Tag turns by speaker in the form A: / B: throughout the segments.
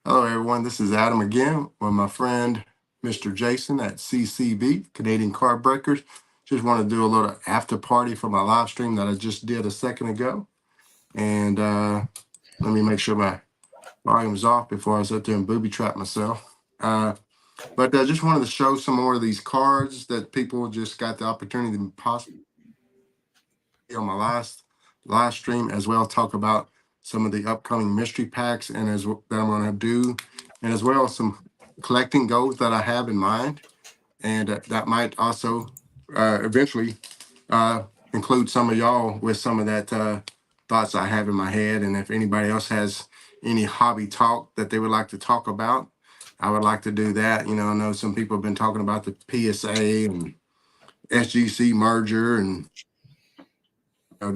A: Hello, everyone. This is Adam again with my friend, Mr. Jason at CCB, Canadian Card Breakers. Just want to do a little after party for my live stream that I just did a second ago. And let me make sure my volume's off before I sit there and booby trap myself. But I just wanted to show some more of these cards that people just got the opportunity to possibly on my last live stream, as well talk about some of the upcoming mystery packs and that I'm going to do, and as well as some collecting goals that I have in mind, and that might also eventually include some of y'all with some of that thoughts I have in my head. And if anybody else has any hobby talk that they would like to talk about, I would like to do that. You know, I know some people have been talking about the PSA and SGC merger and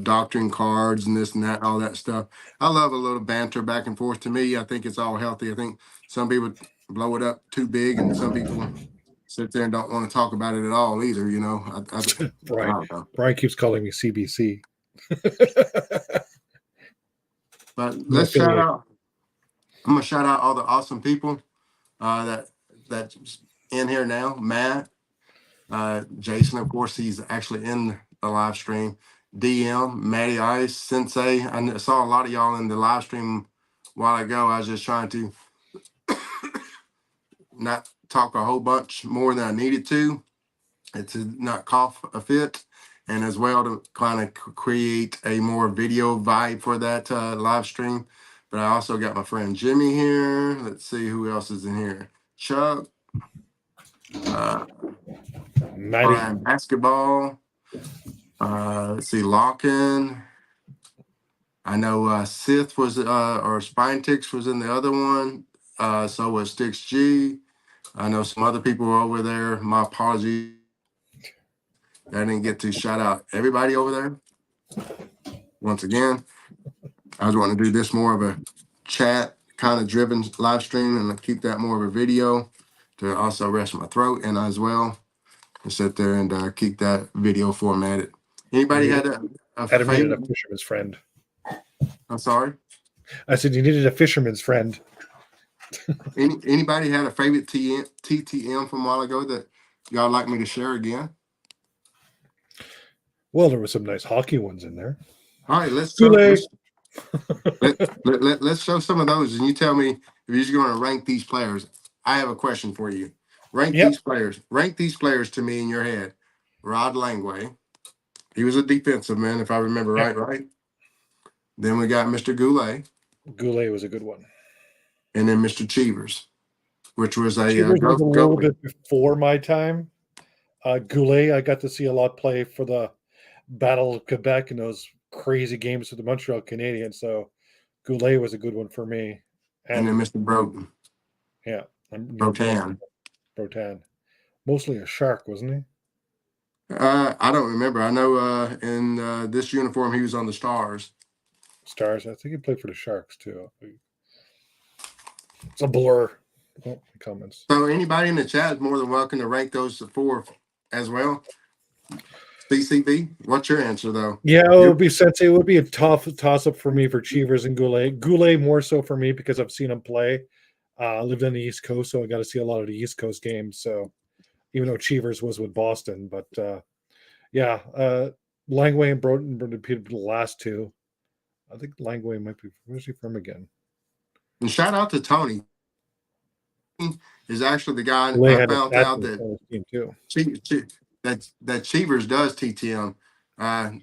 A: doctoring cards and this and that, all that stuff. I love a little banter back and forth. To me, I think it's all healthy. I think some people blow it up too big, and some people sit there and don't want to talk about it at all either. You know, I
B: Brian,
A: don't know.
B: Brian keeps calling me CBC.
A: But let's shout out. I'm gonna shout out all the awesome people that's in here now. Matt, Jason, of course, he's actually in the live stream. DM, Matty Ice, Sensei. I saw a lot of y'all in the live stream a while ago. I was just trying to not talk a whole bunch more than I needed to, and to not cough a fit, and as well to kind of create a more video vibe for that live stream. But I also got my friend Jimmy here. Let's see who else is in here. Chuck, Brian Basketball. Let's see, Lockin. I know Sith was or Spinetix was in the other one. So was Stix G. I know some other people were over there. My apologies. I didn't get to shout out everybody over there. Once again, I was wanting to do this more of a chat kind of driven live stream and keep that more of a video to also rest my throat and as well and sit there and keep that video formatted. Anybody had a favorite?
B: A fisherman's friend.
A: I'm sorry?
B: I said you needed a fisherman's friend.
A: Anybody had a favorite TTM from a while ago that y'all like me to share again?
B: Well, there were some nice hockey ones in there.
A: All right, let's show some of those, and you tell me if you're just going to rank these players. I have a question for you. Rank these players. Rank these players to me in your head. Rod Langway. He was a defensive man, if I remember right. Then we got Mr. Goulet.
B: Goulet was a good one.
A: And then Mr. Cheevers, which was a
B: little bit before my time. Goulet, I got to see a lot play for the Battle of Quebec in those crazy games with the Montreal Canadiens. So Goulet was a good one for me.
A: And then Mr. Broten.
B: Yeah.
A: Brotan.
B: Mostly a Shark, wasn't he?
A: I don't remember. I know in this uniform he was on the Stars.
B: Stars. I think he played for the Sharks too. It's a blur. Comments.
A: So anybody in the chat is more than welcome to rank those four as well. CCB, what's your answer though?
B: Yeah, it would be Sensei. It would be a tough toss-up for me for Cheevers and Goulet. Goulet more so for me because I've seen him play. I lived on the East Coast, so I got to see a lot of the East Coast games. So even though Cheevers was with Boston, but Langway and Broden repeated the last two. I think Langway might be. Where's he from again?
A: And shout out to Tony. Is actually the guy I found out that that Cheevers does TTM. Goulet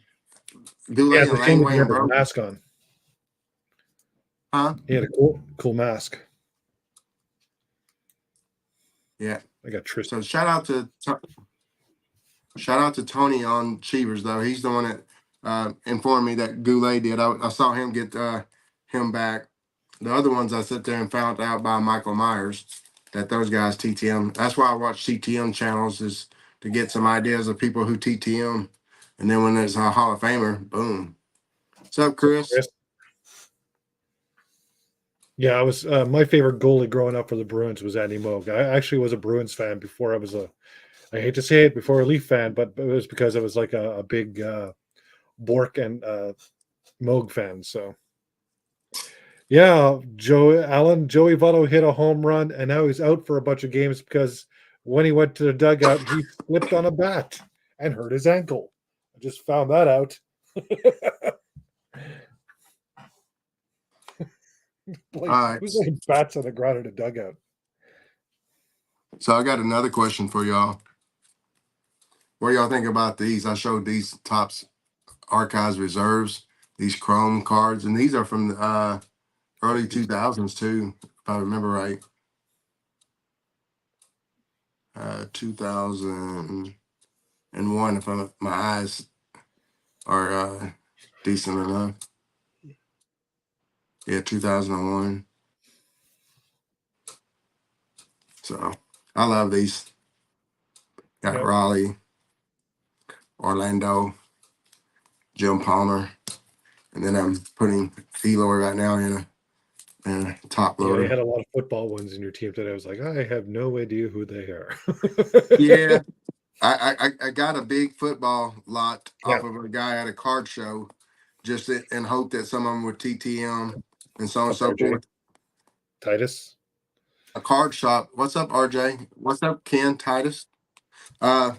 A: and Langway and Broden.
B: Mask on.
A: Huh?
B: He had a cool mask.
A: Yeah,
B: I got Tristan.
A: So shout out to Tony on Cheevers though. He's the one that informed me that Goulet did. I saw him get him back. The other ones I sit there and found out by Michael Myers that those guys TTM. That's why I watch TTM channels, is to get some ideas of people who TTM, and then when there's a Hall of Famer, boom. What's up, Chris?
B: Yeah, I was my favorite goalie growing up for the Bruins was Andy Moog. I actually was a Bruins fan before I was I hate to say it, before a Leaf fan, but it was because I was like a big Bork and Moog fan. So Yeah, Joey Votto hit a home run, and now he's out for a bunch of games because when he went to the dugout, he slipped on a bat and hurt his ankle. I just found that out.
A: All
B: Like,
A: right.
B: who's laying bats on the ground in a dugout?
A: So I got another question for y'all. What do y'all think about these? I showed these Topps Archives Reserves, these Chrome cards, and these are from the early 2000s too, if I remember right. 2001, if my eyes are decent enough. Yeah, 2001. So I love these. Got
B: Yep.
A: Raleigh, Orlando, Jim Palmer, and then I'm putting Eloy right now in a top
B: Yeah, you
A: loader.
B: had a lot of football ones in your team today. I was like, I have no idea who they are.
A: Yeah, I got a big football lot
B: Yeah.
A: off of a guy at a card show, just in hope that some of them would TTM and so on and
B: Up
A: so
B: RJ
A: forth.
B: Titus.
A: A card shop. What's up, RJ? What's up, Ken Titus? Uh,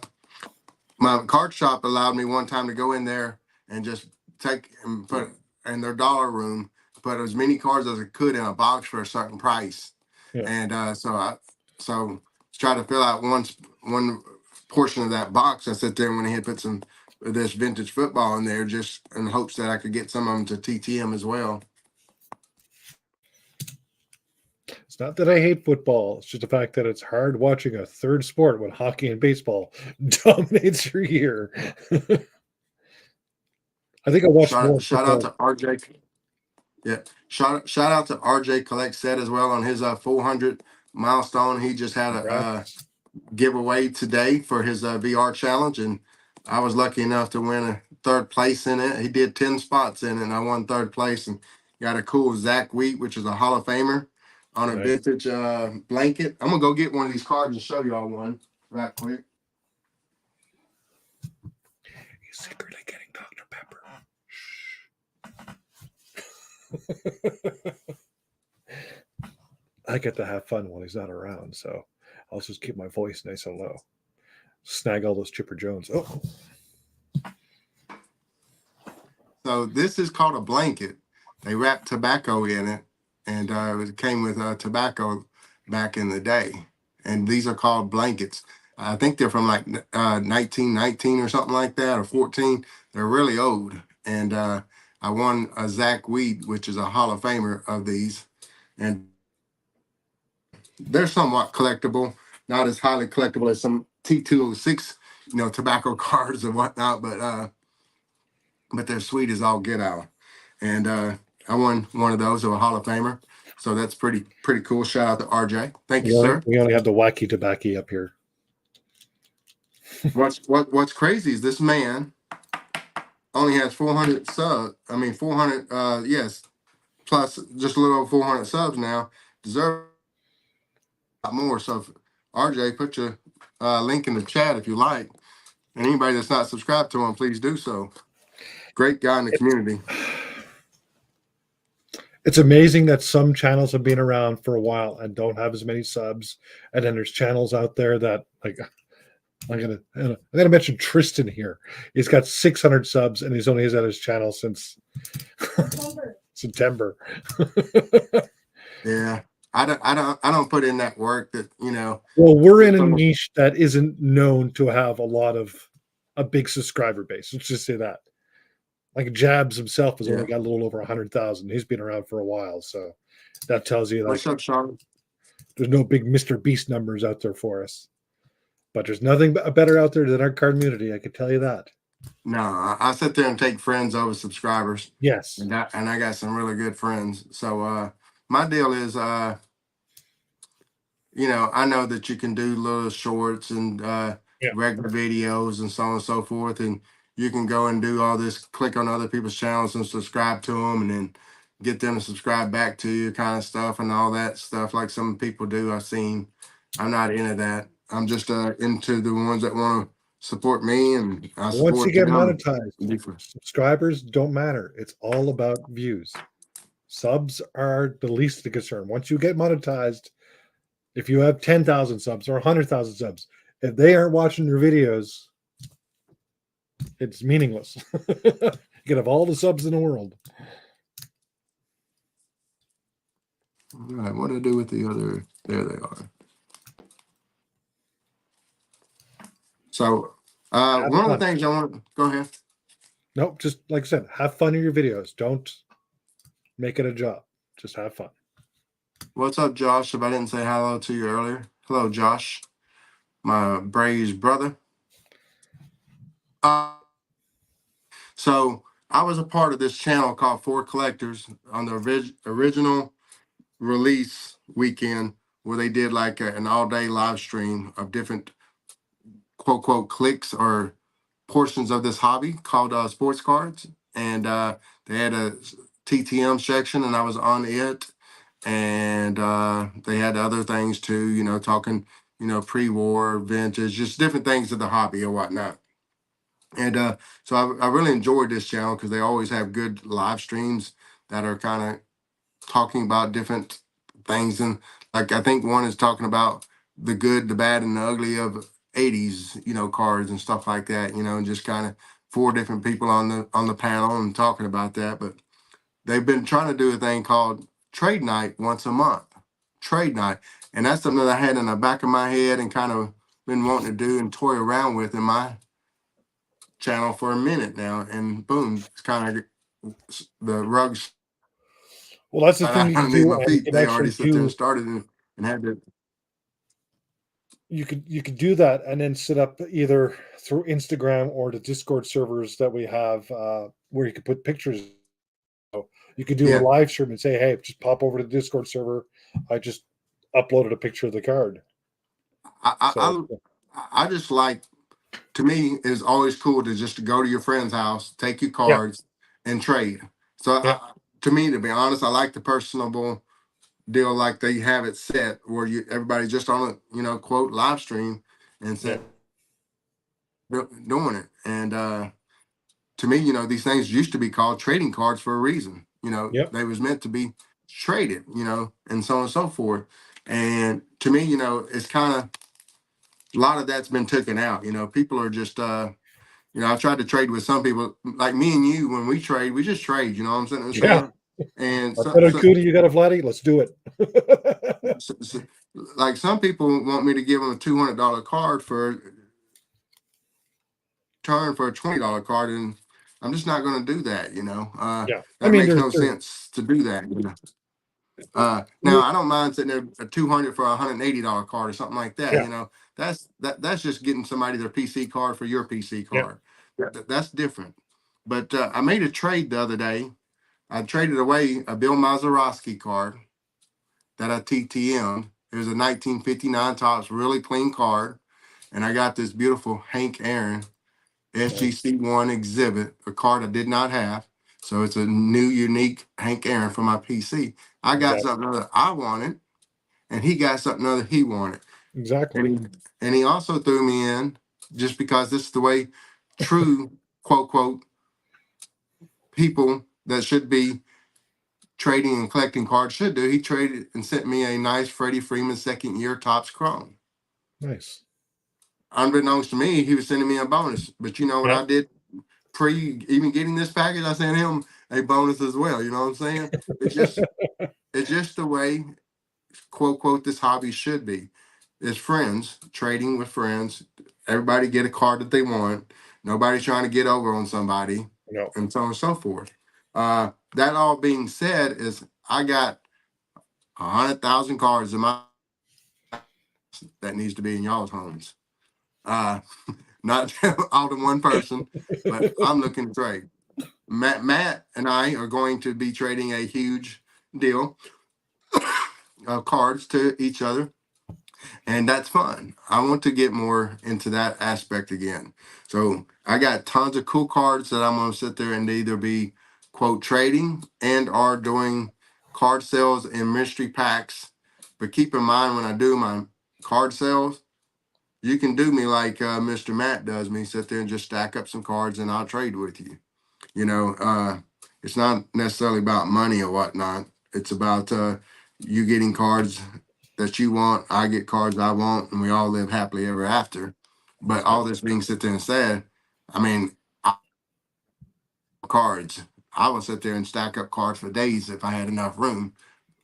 A: my card shop allowed me one time to go in there and just take and put in their dollar room, put as many cards as I could in a box for a certain price.
B: Yeah.
A: And so try to fill out one portion of that box. I sat there when he had put some of this vintage football in there, just in hopes that I could get some of them to TTM as well.
B: It's not that I hate football. It's just the fact that it's hard watching a third sport when hockey and baseball dominates your year. I think I watched more
A: Shout out
B: football.
A: to RJ. Yeah, shout out to RJ Collect Set as well on his 400 milestone. He just had a
B: Congrats.
A: giveaway today for his VR challenge, and I was lucky enough to win a third place in it. He did 10 spots in it, and I won third place and got a cool Zach Wheat, which is a Hall of Famer, on a
B: Nice.
A: vintage blanket. I'm gonna go get one of these cards and show y'all one right quick.
B: He's secretly getting Dr. Pepper. I get to have fun while he's not around, so I'll just keep my voice nice and low. Snag all those Chipper Jones. Oh,
A: So this is called a blanket. They wrap tobacco in it, and it came with tobacco back in the day. And these are called blankets. I think they're from like 1919 or something like that, or 14. They're really old. And I won a Zach Weed, which is a Hall of Famer of these. And they're somewhat collectible, not as highly collectible as some T206, tobacco cards and whatnot, but they're sweet as all get out. And I won one of those of a Hall of Famer. So that's pretty cool. Shout out to RJ. Thank you, sir.
B: we only have the wacky tobacco up here.
A: What's crazy is this man only has 400 subs. I mean 400 yes, plus just a little over 400 subs now. Deserve a lot more. So RJ, put your link in the chat if you like. And anybody that's not subscribed to him, please do so. Great guy in the community.
B: It's amazing that some channels have been around for a while and don't have as many subs, and then there's channels out there that like I'm gonna mention Tristan here. He's got 600 subs and he's only had his channel since September.
A: Yeah. I don't put in that work that,
B: Well, we're in a niche that isn't known to have a big subscriber base. Let's just say that. Like Jabs himself has only got a little over 100,000. He's been around for a while, so that tells you
A: What's
B: like
A: up, Sean?
B: there's no big Mr. Beast numbers out there for us. But there's nothing better out there than our community. I can tell you that.
A: No, I sit there and take friends over subscribers.
B: Yes.
A: And I got some really good friends. So my deal is I know that you can do little shorts and
B: Yeah.
A: regular videos and so on and so forth, and you can go and do all this, click on other people's channels and subscribe to them, and then get them to subscribe back to you, kind of stuff, and all that stuff like some people do. I've seen. I'm not into that. I'm just into the ones that want to support me, and I
B: Once you
A: support
B: get
A: them.
B: monetized, subscribers don't matter. It's all about views. Subs are the least of the concern. Once you get monetized, if you have 10,000 subs or 100,000 subs, if they aren't watching your videos, it's meaningless. You can have all the subs in the world.
A: All right, what do I do with the other? There they are. So,
B: Have
A: one of
B: fun.
A: the things I want. Go ahead.
B: Nope, just like I said, have fun in your videos. Don't make it a job. Just have fun.
A: What's up, Josh? If I didn't say hello to you earlier, hello, Josh, my Braves brother. Uh, so I was a part of this channel called Four Collectors on the original release weekend, where they did like an all-day live stream of different quote quote clicks or portions of this hobby called sports cards, and they had a TTM section, and I was on it, and they had other things too, you know, talking, you know, pre-war, vintage, just different things of the hobby or whatnot. And so I really enjoyed this channel because they always have good live streams that are kind of talking about different things. And like I think one is talking about the good, the bad, and the ugly of 80s, you know, cards and stuff like that, you know, and just kind of four different people on the panel and talking about that. But they've been trying to do a thing called trade night once a month. Trade night. And that's something that I had in the back of my head and kind of been wanting to do and toy around with in my channel for a minute now. And boom, it's kind of the rugs
B: Well, that's the thing
A: right
B: you can
A: underneath
B: do,
A: my
B: and you
A: feet.
B: can
A: They already
B: actually
A: sit there and
B: do.
A: started and had to.
B: You could do that, and then set up either through Instagram or the Discord servers that we have, where you can put pictures. You could do a
A: Yeah,
B: live stream and say, "Hey, just pop over to the Discord server. I just uploaded a picture of the card."
A: I, I
B: So
A: I just like, to me it's always cool to just go to your friend's house, take your
B: yeah,
A: cards, and trade. So
B: yeah,
A: to me, to be honest, I like the personable deal, like they have it set where you everybody just on a, you know, quote live stream and
B: yeah,
A: said doing it. And to me, you know, these things used to be called trading cards for a reason. You know,
B: yep,
A: they was meant to be traded, you know, and so on and so forth. And to me, you know, it's kind of a lot of that's been taken out. You know, people are just you know, I've tried to trade with some people like me and you. When we trade, we just trade, you know what I'm
B: yeah.
A: saying? And
B: I got a cootie, you got a Vladdy. Let's do it.
A: so, like some people want me to give them a $200 card for turn for a $20 card, and I'm just not going to do that. You know,
B: Yeah, I
A: that
B: mean,
A: makes
B: there's
A: no
B: there's
A: sense to do that. You know? Now
B: you-
A: I don't mind sitting there a 200 for a $180 card or something like that.
B: yeah,
A: You know, that's just getting somebody their PC card for your PC
B: yeah,
A: card. That's different. But I made a trade the other day. I traded away a Bill Mazeroski card that I TTM'd. It was a 1959 tops, really clean card, and I got this beautiful Hank Aaron
B: nice.
A: SGC1 exhibit, a card I did not have. So it's a new, unique Hank Aaron for my PC. I got
B: Exactly,
A: something other I wanted, and he got something other he wanted.
B: exactly.
A: And he also threw me in, just because this is the way true, quote, quote, people that should be trading and collecting cards should do. He traded and sent me a nice Freddie Freeman second year Topps Chrome.
B: Nice.
A: Unbeknownst to me, he was sending me a bonus. But you know what
B: Yeah,
A: I did pre even getting this package? I sent him a bonus as well. You know what I'm saying? It's just it's just the way, quote quote, this hobby should be. It's friends trading with friends. Everybody get a card that they want. Nobody's trying to get over on somebody,
B: no,
A: and so on and so forth. That all being said, is I got 100,000 cards in my that needs to be in y'all's homes. Uh, not all to one person, but I'm looking to trade. Matt and I are going to be trading a huge deal of cards to each other, and that's fun. I want to get more into that aspect again. So I got tons of cool cards that I'm going to sit there and either be quote trading and are doing card sales and mystery packs. But keep in mind, when I do my card sales, you can do me like Mr. Matt does me, sit there and just stack up some cards and I'll trade with you. You know, it's not necessarily about money or whatnot. It's about you getting cards that you want. I get cards I want, and we all live happily ever after. But all this being said there and said, I mean, cards. I would sit there and stack up cards for days if I had enough room,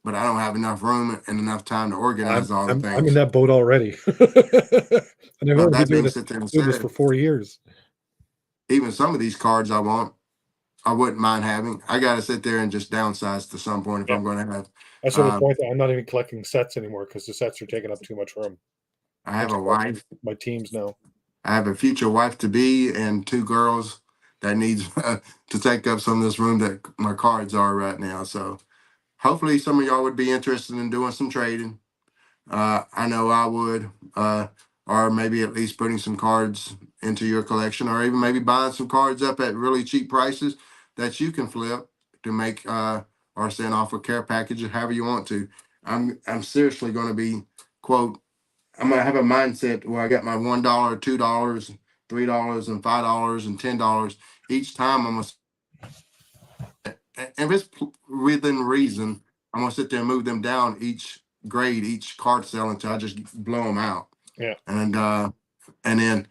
A: but I don't have enough room and enough time to organize all the
B: I'm in
A: things.
B: that boat already, and I've
A: So
B: only been
A: that being said there and
B: doing this
A: said,
B: for 4 years.
A: even some of these cards I want, I wouldn't mind having. I got to sit there and just downsize to some point if
B: Yeah,
A: I'm going to have.
B: that's to the
A: Um,
B: point that I'm not even collecting sets anymore because the sets are taking up too much room.
A: I
B: I'm
A: have
B: just
A: a
B: collecting
A: wife.
B: my teams now.
A: I have a future wife to be and two girls that needs to take up some of this room that my cards are right now. So hopefully some of y'all would be interested in doing some trading. I know I would, or maybe at least putting some cards into your collection, or even maybe buying some cards up at really cheap prices that you can flip to make or send off a care package, or however you want to. I'm seriously going to be quote. I'm gonna have a mindset where I got my $1, $2, $3, and $5 and $10 each time. I'm gonna, and if it's within reason, I'm gonna sit there and move them down each grade, each card sale until I just blow them out.
B: Yeah,
A: And then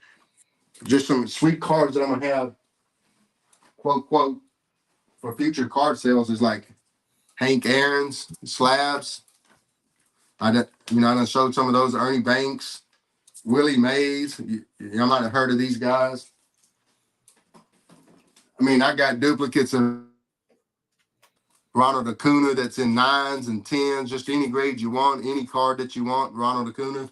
A: just some sweet cards that I'm gonna have, quote quote, for future card sales is like Hank Aaron's slabs. I done showed some of those Ernie Banks, Willie Mays. You might have heard of these guys. I mean, I got duplicates of Ronald Acuna that's in nines and tens, just any grade you want, any card that you want, Ronald Acuna.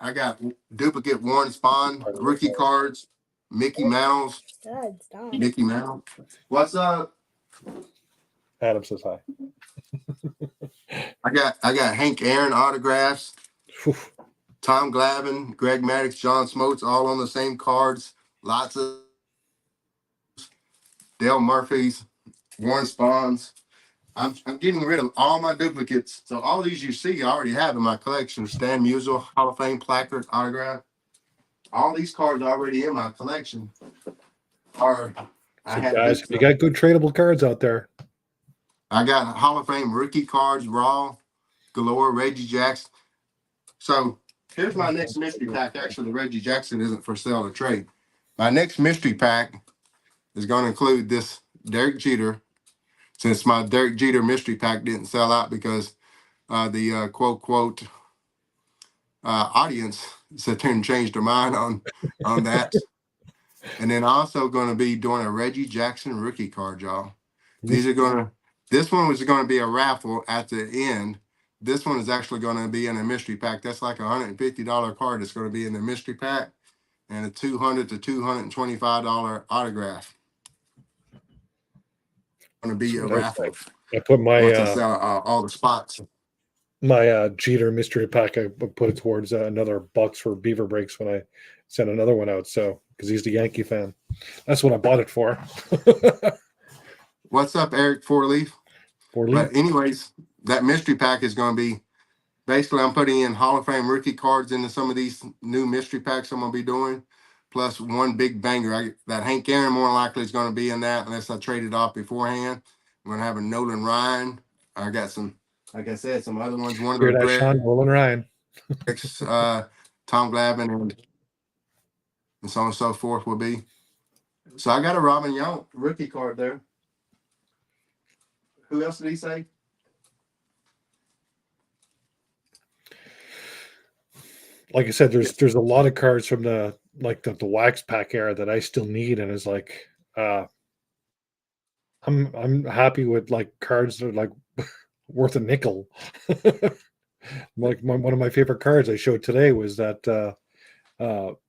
A: I got duplicate Warren Spahn rookie cards, Mickey Mantles, Mickey Mantle. What's up?
B: Adam says hi.
A: I got Hank Aaron autographs,
B: Whew.
A: Tom Glavine, Greg Maddux, John Smoltz, all on the same cards. Lots of Dale Murphys, Warren Spahns. I'm getting rid of all my duplicates. So all these you see, I already have in my collection. Stan Musial, Hall of Fame placard, autograph. All these cards already in my collection. Are I
B: So,
A: had
B: guys,
A: bits
B: if you
A: of.
B: got good tradable cards out there,
A: I got Hall of Fame rookie cards, raw, galore, Reggie Jackson. So here's my next mystery pack. Actually, Reggie Jackson isn't for sale or trade. My next mystery pack is going to include this Derek Jeter. Since my Derek Jeter mystery pack didn't sell out because the quote quote audience sit there and changed their mind on that. And then also going to be doing a Reggie Jackson rookie card, y'all. These are going to. This one was going to be a raffle at the end. This one is actually going to be in a mystery pack. That's like $150 card that's going to be in the mystery pack, and a $200 to $225 autograph. Going to
B: that's
A: be a
B: what I was
A: raffle
B: like. I put
A: once I sell all the spots.
B: my Jeter mystery pack. I put it towards another box for Beaver Breaks when I sent another one out. So because he's the Yankee fan, that's what I bought it for.
A: What's up, Eric Fourleaf?
B: For Lee.
A: But anyways, that mystery pack is going to be basically I'm putting in Hall of Fame rookie cards into some of these new mystery packs I'm going to be doing, plus one big banger. That Hank Aaron more likely is going to be in that unless I trade it off beforehand. I'm going to have a Nolan Ryan. I got some, like I said, some other ones. One of
B: Hear
A: those
B: that, Sean? Nolan Ryan.
A: Tom Glavine, and so on and so forth will be. So I got a Robin Yount rookie card there. Who else did he say?
B: Like I said, there's a lot of cards from the wax pack era that I still need, and it's like I'm happy with like cards that are like worth a nickel. Like one of my favorite cards I showed today was that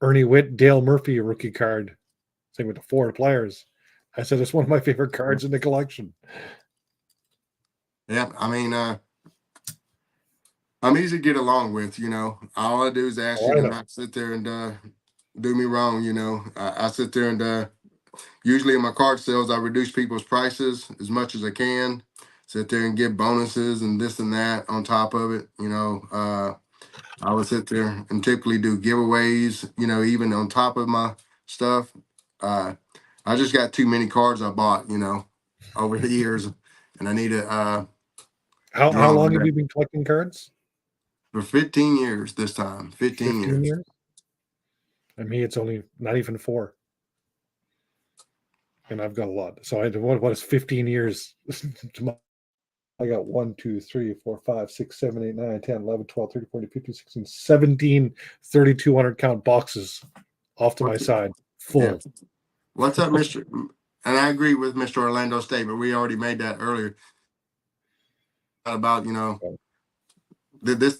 B: Ernie Witt Dale Murphy rookie card, same with the four players. I said it's one of my favorite cards in the collection.
A: Yeah, I mean, I'm easy to get along with. All I do is ask
B: Oh,
A: you
B: I
A: to
B: know.
A: not sit there and do me wrong. I sit there and usually in my card sales, I reduce people's prices as much as I can. Sit there and give bonuses and this and that on top of it. I would sit there and typically do giveaways. Even on top of my stuff. I just got too many cards I bought, over the years, and I need to
B: How
A: draw
B: long
A: them
B: have
A: out
B: you been collecting cards?
A: for 15 years this time. 15
B: 15
A: years.
B: years? And me, it's only not even 4. And I've got a lot. So what is 15 years? I got 1, 2, 3, 4, 5, 6, 7, 8, 9, 10, 11, 12, 13, 14, 15, 16, 17, 3,200 count boxes off to my
A: What's,
B: side,
A: yeah.
B: full.
A: What's up, Mr. And I agree with Mr. Orlando's statement. We already made that earlier about, this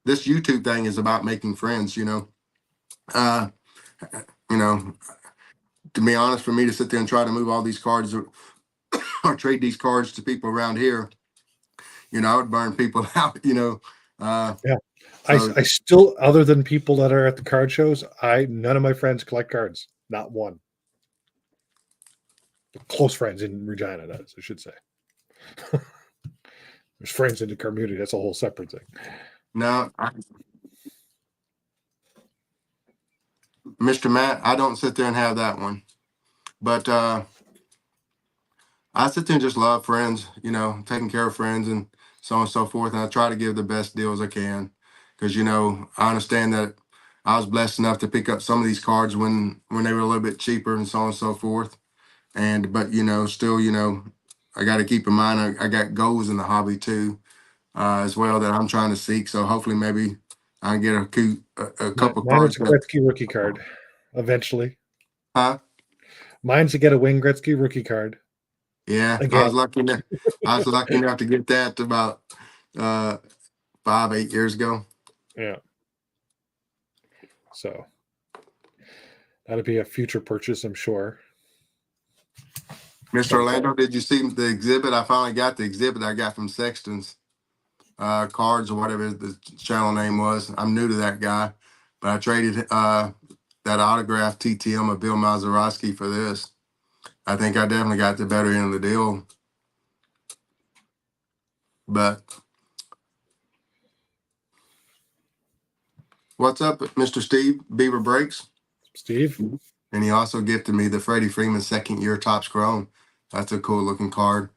A: YouTube thing is about making friends, Uh, you know, to be honest, for me to sit there and try to move all these cards or trade these cards to people around here, I would. Burn people out. Uh,
B: Yeah.
A: so
B: I still, other than people that are at the card shows, none of my friends collect cards. Not one. Close friends in Regina, that is, I should say. There's friends in the community. That's a whole separate thing.
A: now, Mr. Matt, I don't sit there and have that one, but I sit there and just love friends, taking care of friends and so on and so forth. And I try to give the best deals I can because, I understand that I was blessed enough to pick up some of these cards when they were a little bit cheaper and so on and so forth. But, still, I got to keep in mind, I got goals in the hobby too, as well that I'm trying to seek. So hopefully maybe I can get a couple
B: Mine
A: cards
B: is a
A: that,
B: Gretzky rookie card, eventually.
A: huh?
B: Mine's to get a Wayne Gretzky rookie card.
A: Yeah,
B: Again.
A: I was lucky enough to get that about, uh, 5, 8 years ago.
B: Yeah. So that'll be a future purchase, I'm sure.
A: Mr. Orlando, did you see the exhibit? I finally got the exhibit I got from Sexton's cards or whatever the channel name was. I'm new to that guy, but I traded that autographed TTM of Bill Mazeroski for this. I think I definitely got the better end of the deal. But what's up, Mr. Steve Beaver Breaks?
B: Steve?
A: And he also gifted me the Freddie Freeman second year Topps Chrome. That's a cool looking card.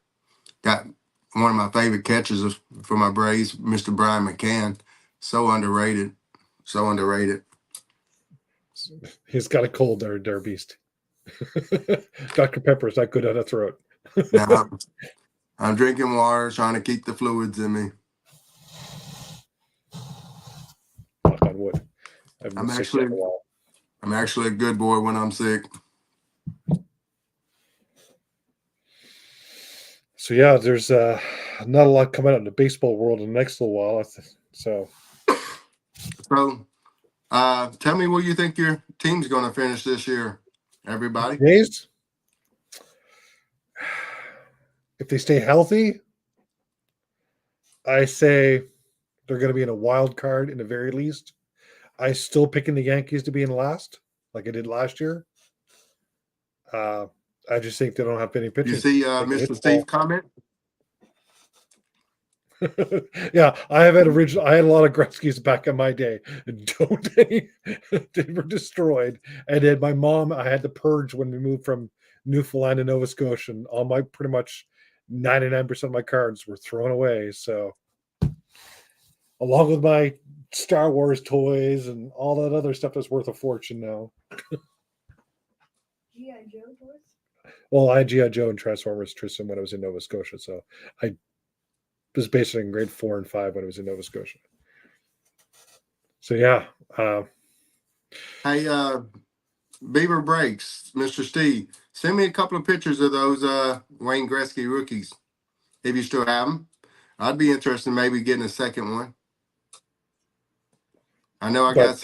A: Got one of my favorite catchers for my Braves, Mr. Brian McCann. So underrated. So underrated.
B: He's got a cold there, beast. Dr. Pepper's not good at a throat.
A: Now I'm drinking water, trying to keep the fluids in me.
B: Knock on wood. I've been
A: I'm
B: sick for a while.
A: actually a good boy when I'm sick.
B: So yeah, there's not a lot coming out in the baseball world in the next little while. So
A: Tell me where you think your team's going to finish this year, everybody.
B: Jays, if they stay healthy, I say they're going to be in a wild card in the very least. I still picking the Yankees to be in last, like I did last year. I just think they don't have any pitching.
A: You see
B: They can hit
A: Mr.
B: the
A: Steve
B: ball.
A: comment?
B: Yeah, I had a lot of Gretzky's back in my day. They were destroyed. And then my mom, I had to purge when we moved from Newfoundland to Nova Scotia. And all my pretty much 99% of my cards were thrown away. So along with my Star Wars toys and all that other stuff that's worth a fortune now.
C: G.I. Joe toys?
B: Well, I had G.I. Joe and Transformers Tristan when I was in Nova Scotia. So I was basically in grade 4 and 5 when I was in Nova Scotia. So yeah.
A: Hey, Beaver Breaks, Mr. Steve, send me a couple of pictures of those Wayne Gretzky rookies if you still have them. I'd be interested in maybe getting a second one. I know I got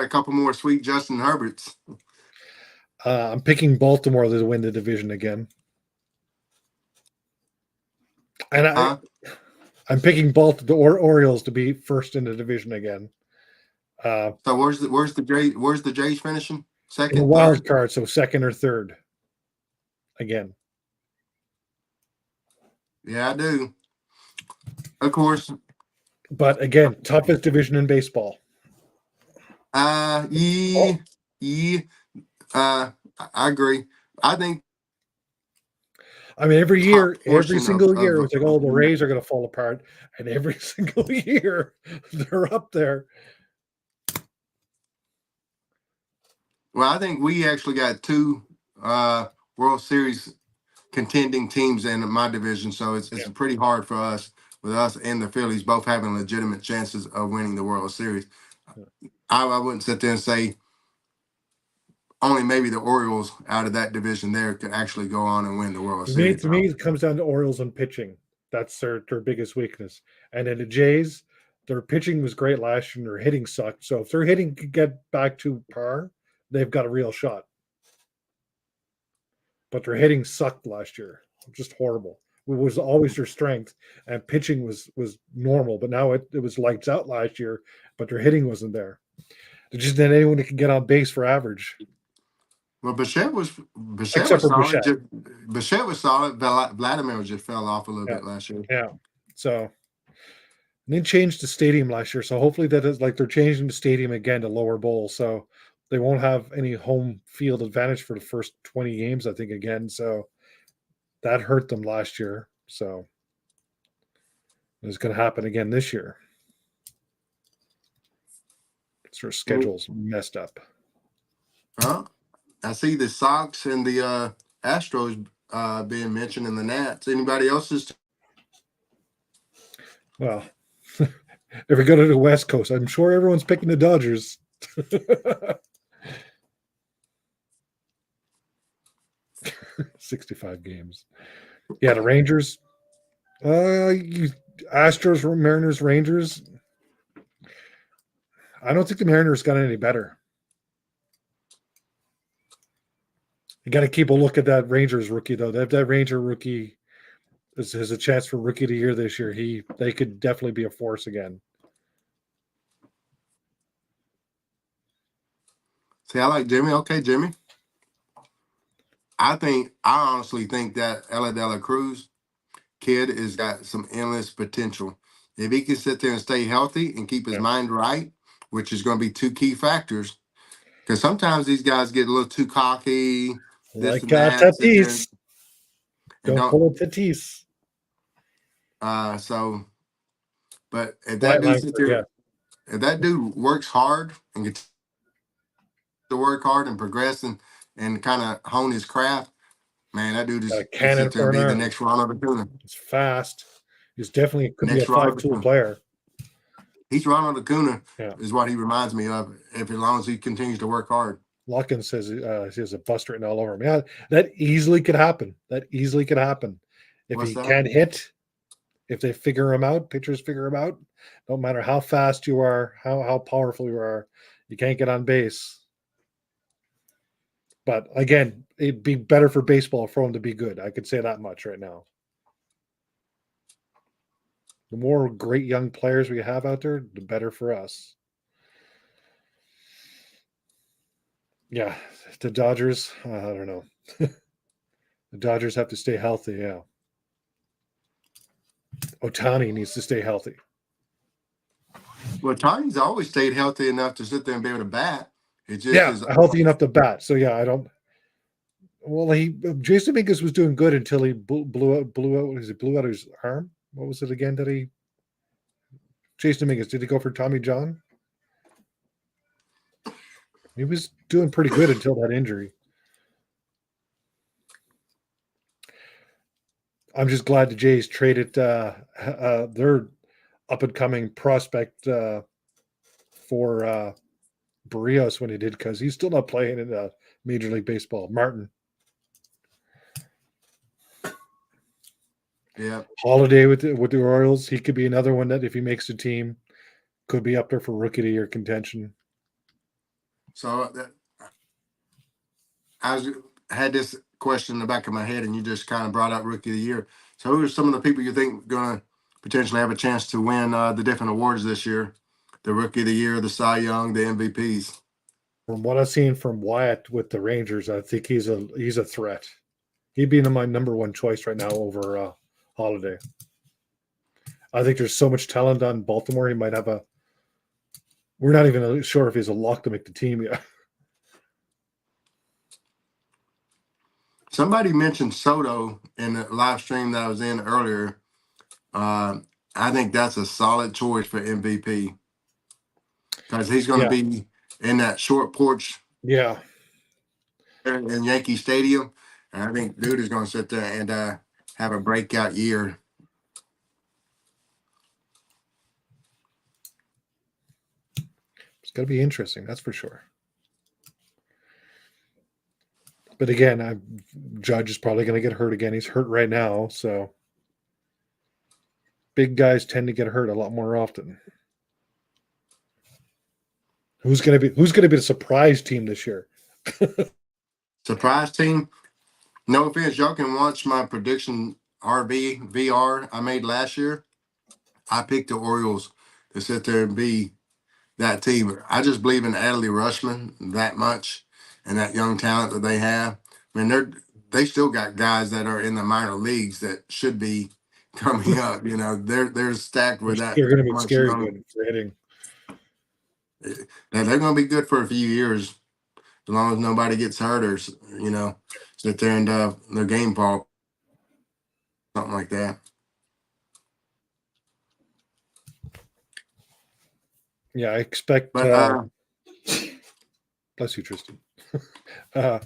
A: a couple more sweet Justin Herberts.
B: I'm picking Baltimore to win the division again. And I'm picking the Orioles to be first in the division again.
A: So where's the Jays finishing? Second,
B: In a wild
A: third?
B: card, so second or third again.
A: Yeah, I do. Of course.
B: But again, toughest division in baseball.
A: Yeah. I agree. I think
B: I mean,
A: top
B: every
A: portion
B: single year, it
A: of
B: was like, oh, the Rays are going to fall apart, and every single year they're up there.
A: well, I think we actually got two World Series contending teams in my division, so it's
B: Yeah.
A: pretty hard for us with us and the Phillies both having legitimate chances of winning the World Series. I wouldn't sit there and say only maybe the Orioles out of that division there could actually go on and win the World Series.
B: To me, it comes down to Orioles and pitching. That's their biggest weakness. And then the Jays, their pitching was great last year, and their hitting sucked. So if their hitting could get back to par, they've got a real shot. But their hitting sucked last year, just horrible. It was always their strength, and pitching was normal. But now it was lights out last year, but their hitting wasn't there. They just didn't anyone that could get on base for average,
A: Well, Bichette
B: except
A: was
B: for
A: solid.
B: Bichette.
A: Bichette was solid. Vladimir just fell off a little
B: Yeah,
A: bit last year.
B: yeah. So they changed the stadium last year, so hopefully that is like they're changing the stadium again to lower bowl, so they won't have any home field advantage for the first 20 games, I think, again. So that hurt them last year. So it's going to happen again this year. Their schedule's messed up.
A: Well, I see the Sox and the Astros being mentioned in the Nats. Anybody else's?
B: Well, if we go to the West Coast, I'm sure everyone's picking the Dodgers. 65 games. Yeah, the Rangers. Astros, Mariners, Rangers. I don't think the Mariners got any better. You got to keep a look at that Rangers rookie, though. That Ranger rookie has a chance for rookie of the year this year. They could definitely be a force again.
A: See, I like Jimmy. Okay, Jimmy. I honestly think that Ella De La Cruz kid has got some endless potential. If he can sit there and stay healthy and keep his
B: Yeah.
A: mind right, which is going to be two key factors, because sometimes these guys get a little too cocky, this
B: Like
A: and that, sit there
B: Tatis.
A: and
B: Don't
A: don't.
B: pull a Tatis.
A: So, but if that
B: White
A: dude
B: line,
A: sit
B: yeah.
A: there, if that dude works hard and gets to work hard and progress and kind of hone his craft, man, that dude
B: Got a
A: could
B: cannon
A: sit there
B: for
A: and
B: an
A: be the
B: arm.
A: next Ronald Acuna.
B: He's fast. He's definitely could be a
A: Next Ronald
B: 5-tool
A: Acuna.
B: player.
A: He's Ronald Acuna,
B: Yeah.
A: is what he reminds me of. If as long as he continues to work hard.
B: Locken says he has a bust written all over him. Yeah, that easily could happen. If
A: What's
B: he
A: that?
B: can't hit, if they figure him out, pitchers figure him out. No matter how fast you are, how powerful you are, you can't get on base. But again, it'd be better for baseball for him to be good. I could say that much right now. The more great young players we have out there, the better for us. Yeah, the Dodgers, I don't know. The Dodgers have to stay healthy, yeah. Ohtani needs to stay healthy.
A: Well, Tony's always stayed healthy enough to sit there and be able to bat. It just
B: Yeah,
A: is
B: healthy enough to bat. So yeah, I don't. Well, Jason Minkus was doing good until he blew out his arm. What was it again? Jason Minkus, did he go for Tommy John? He was doing pretty good until that injury. I'm just glad the Jays traded their up and coming prospect for Barrios when he did, because he's still not playing in Major League Baseball. Martin.
A: yeah.
B: Holiday with the Orioles, he could be another one that if he makes the team, could be up there for rookie of the year contention.
A: So had this question in the back of my head, and you just kind of brought out rookie of the year. So who are some of the people you think going to potentially have a chance to win the different awards this year? The rookie of the year, the Cy Young, the MVPs.
B: From what I've seen from Wyatt with the Rangers, I think he's a threat. He'd be my number one choice right now over Holiday. I think there's so much talent on Baltimore. He might have a. We're not even sure if he's a lock to make the team yet.
A: Somebody mentioned Soto in the live stream that I was in earlier. Uh, I think that's a solid choice for MVP because he's going to
B: Yeah,
A: be in that short porch
B: yeah.
A: in Yankee Stadium, and I think dude is going to sit there and have a breakout year.
B: It's going to be interesting, that's for sure. But again, Judge is probably going to get hurt again. He's hurt right now, so big guys tend to get hurt a lot more often. Who's going to be the surprise team this year?
A: Surprise team. No offense, y'all can watch my prediction VR I made last year. I picked the Orioles to sit there and be that team. I just believe in Adley Rushman that much and that young talent that they have. I mean, they still got guys that are in the minor leagues that should be coming up. You know, they're stacked with that
B: They're going to be
A: much
B: scary
A: young.
B: good for hitting.
A: Now they're going to be good for a few years as long as nobody gets hurt or sit there and their game ball, something like that.
B: Yeah, I expect.
A: But
B: Bless you, Tristan. I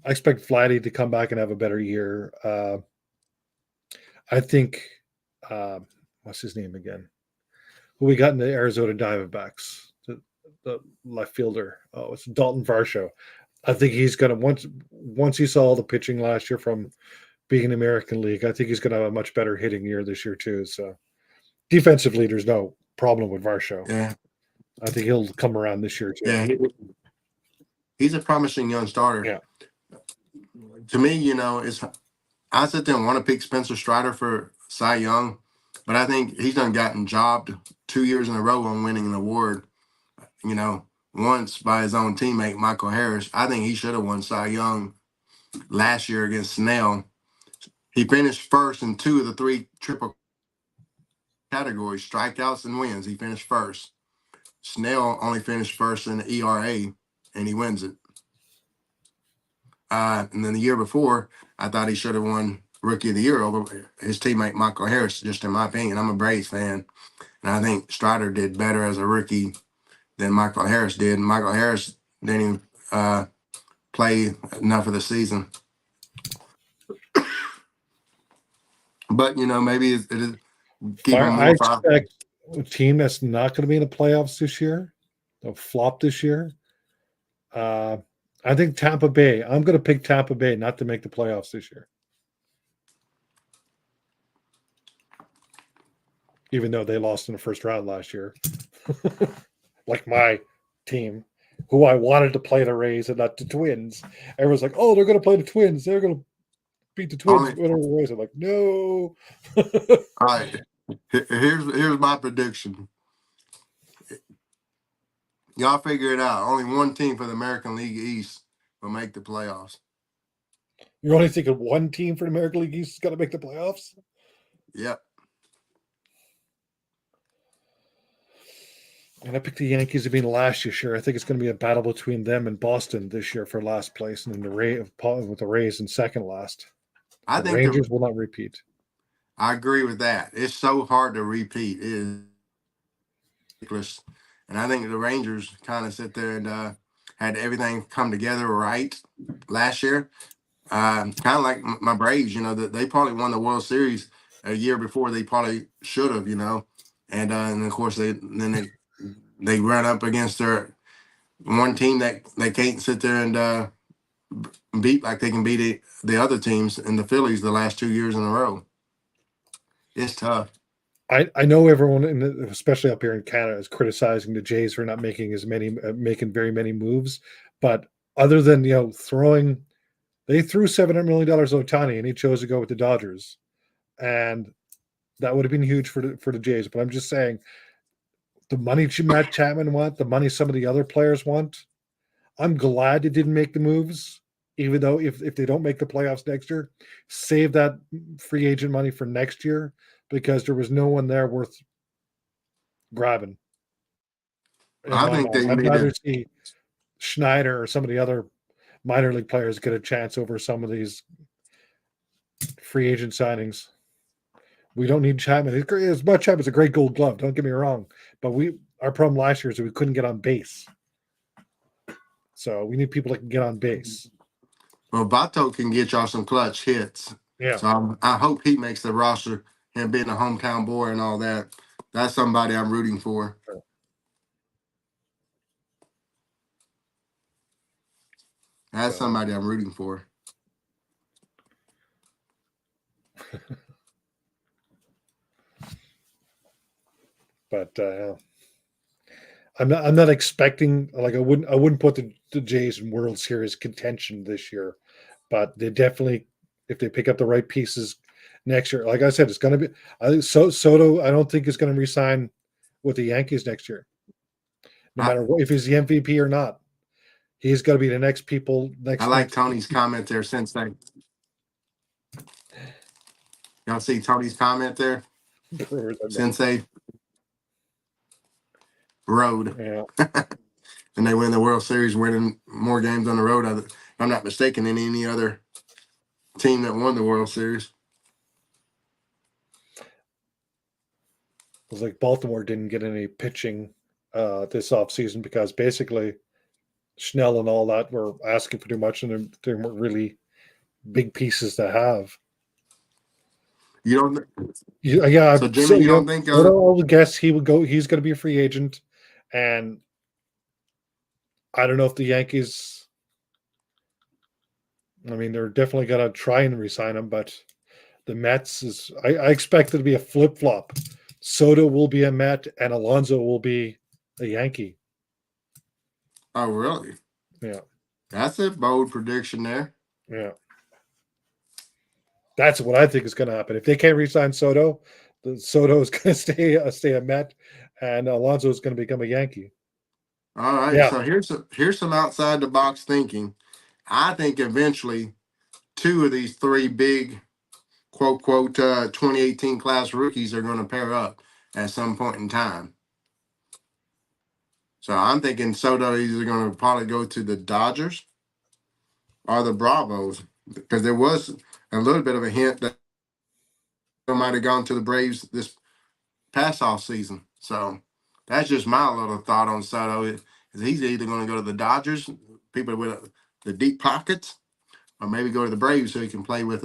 B: expect Vladdy to come back and have a better year. I think. What's his name again? Who we got in the Arizona Diamondbacks? The left fielder. Oh, it's Dalton Varsho. I think he's gonna once he saw all the pitching last year from being in the American League, I think he's gonna have a much better hitting year this year too. So defensively, there's no problem with Varsho.
A: yeah,
B: I think he'll come around this year too.
A: yeah, he's a promising young starter.
B: Yeah.
A: To me, I sit there and want to pick Spencer Strider for Cy Young, but I think he's done gotten jobbed 2 years in a row on winning an award. Once by his own teammate Michael Harris. I think he should have won Cy Young last year against Snell. He finished first in two of the three triple categories, strikeouts and wins. He finished first. Snell only finished first in the ERA, and he wins it. And then the year before, I thought he should have won Rookie of the Year over his teammate Michael Harris, just in my opinion. I'm a Braves fan, and I think Strider did better as a rookie than Michael Harris did. And Michael Harris didn't even play enough of the season. But, maybe it is keep him more.
B: I expect a team that's not going to be in the playoffs this year. They'll flop this year. I think Tampa Bay. I'm going to pick Tampa Bay not to make the playoffs this year. Even though they lost in the first round last year. Like my team, who I wanted to play the Rays and not the Twins. Everyone's like, oh, they're going to play the Twins. They're going to beat the Twins. The Rays. I'm like, no.
A: All right. Here's my prediction. Y'all figure it out. Only one team for the American League East will make the playoffs.
B: You're only thinking one team for the American League East is going to make the playoffs?
A: Yep.
B: And I picked the Yankees to be last this year. I think it's going to be a battle between them and Boston this year for last place, and then with the Rays in second last.
A: I think
B: Rangers will not repeat.
A: I agree with that. It's so hard to repeat. It is ridiculous. And I think the Rangers kind of sit there and had everything come together right last year. Kind of like my Braves, that they probably won the World Series a year before they probably should have, and of course they run up against their one team that they can't sit there and beat like they can beat the other teams in the Phillies the last 2 years in a row. It's tough.
B: I know everyone, especially up here in Canada, is criticizing the Jays for not making making very many moves. But other than throwing, they threw $700 million at Ohtani, and he chose to go with the Dodgers, and that would have been huge for the Jays. But I'm just saying, the money Matt Chapman want, the money some of the other players want. I'm glad they didn't make the moves, even though if they don't make the playoffs next year, save that free agent money for next year, because there was no one there worth grabbing.
A: I think they
B: I'd
A: made
B: rather
A: it.
B: see Schneider or some of the other minor league players get a chance over some of these Free agent signings. We don't need Chapman. As much Chapman's a great Gold Glove. Don't get me wrong, but our problem last year is that we couldn't get on base. So we need people that can get on base.
A: Well, Bato can get y'all some clutch hits.
B: Yeah.
A: So I hope he makes the roster. Him being a hometown boy and all that. That's somebody I'm rooting for. That's somebody I'm rooting for.
B: But I'm not expecting, like, I wouldn't put the Jays in World Series contention this year, but they definitely, if they pick up the right pieces next year, like I said, it's going to be. I think Soto. I don't think is going to resign with the Yankees next year, no matter what, if he's the MVP or not. He's got to be the next people.
A: I like Tony's comment there, Sensei. Y'all see Tony's comment there? Sensei road.
B: Yeah.
A: And they win the World Series, winning more games on the road, if I'm not mistaken, than any other team that won the World Series.
B: It was like Baltimore didn't get any pitching this offseason because basically Schnell and all that were asking for too much, and they weren't really big pieces to have.
A: You don't?
B: Yeah.
A: So Jimmy, you don't think?
B: I would guess he would go. He's going to be a free agent, and I don't know if the Yankees. I mean, they're definitely going to try and re-sign him, but the Mets is. I expect it to be a flip flop. Soto will be a Met, and Alonso will be a Yankee.
A: Oh, really?
B: Yeah.
A: That's a bold prediction there.
B: Yeah. That's what I think is going to happen. If they can't re-sign Soto, Soto is going to stay a Met, and Alonso is going to become a Yankee.
A: All right. Yeah. So here's some outside the box thinking. I think eventually 2 of these 3 big quote 2018 class rookies are going to pair up at some point in time. So I'm thinking Soto is either going to probably go to the Dodgers or the Bravos, because there was a little bit of a hint that he might have gone to the Braves this past off season. So that's just my little thought on Soto. Is he's either going to go to the Dodgers, people with the deep pockets, or maybe go to the Braves so he can play with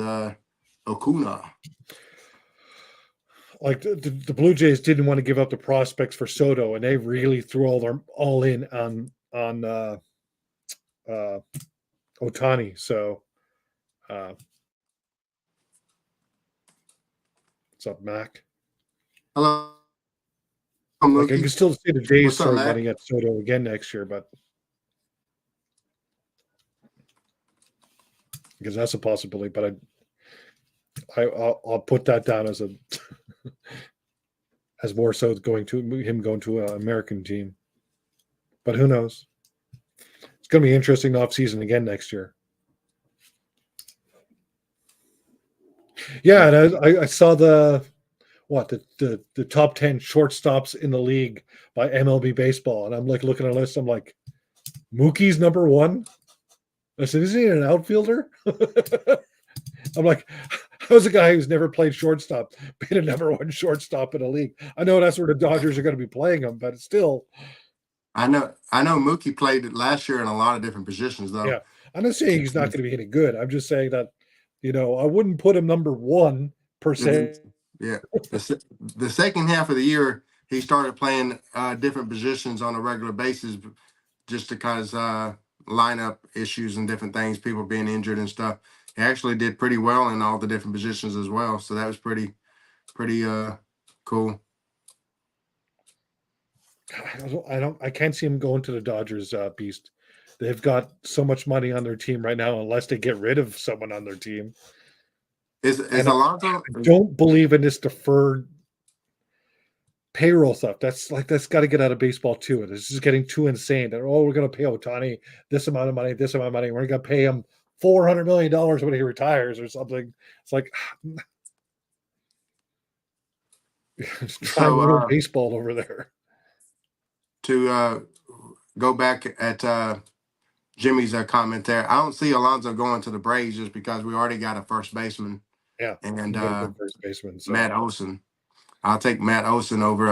A: Okuna.
B: Like the Blue Jays didn't want to give up the prospects for Soto, and they really threw all in on Ohtani. So, what's up, Mac?
A: Hello.
B: Like, I can still see the Jays throwing
A: Mac?
B: money at Soto again next year, but because that's a possibility. But I'll put that down as as more so going to an American team. But who knows? It's going to be interesting offseason again next year. Yeah, and I saw the top 10 shortstops in the league by MLB Baseball, and I'm like looking at a list. I'm like, Mookie's number 1. I said, isn't he an outfielder? I'm like, how's a guy who's never played shortstop been a number 1 shortstop in a league? I know that's where the Dodgers are going to be playing him, but it's still.
A: I know Mookie played it last year in a lot of different positions, though.
B: Yeah, I'm not saying he's not going to be any good. I'm just saying that, I wouldn't put him number 1 per se.
A: Yeah, the second half of the year he started playing different positions on a regular basis, just because lineup issues and different things, people being injured and stuff. He actually did pretty well in all the different positions as well, so that was pretty cool.
B: I can't see him going to the Dodgers, Beast. They've got so much money on their team right now, unless they get rid of someone on their team.
A: Is Alonso?
B: I don't believe in this deferred payroll stuff. That's got to get out of baseball too. It's just getting too insane. That we're going to pay Ohtani this amount of money, We're going to pay him $400 million when he retires or something. It's like trying to win baseball over there.
A: To go back at Jimmy's comment there, I don't see Alonso going to the Braves just because we already got a first baseman
B: Yeah,
A: and
B: you got a good first baseman. So
A: Matt Olson. I'll take Matt Olson over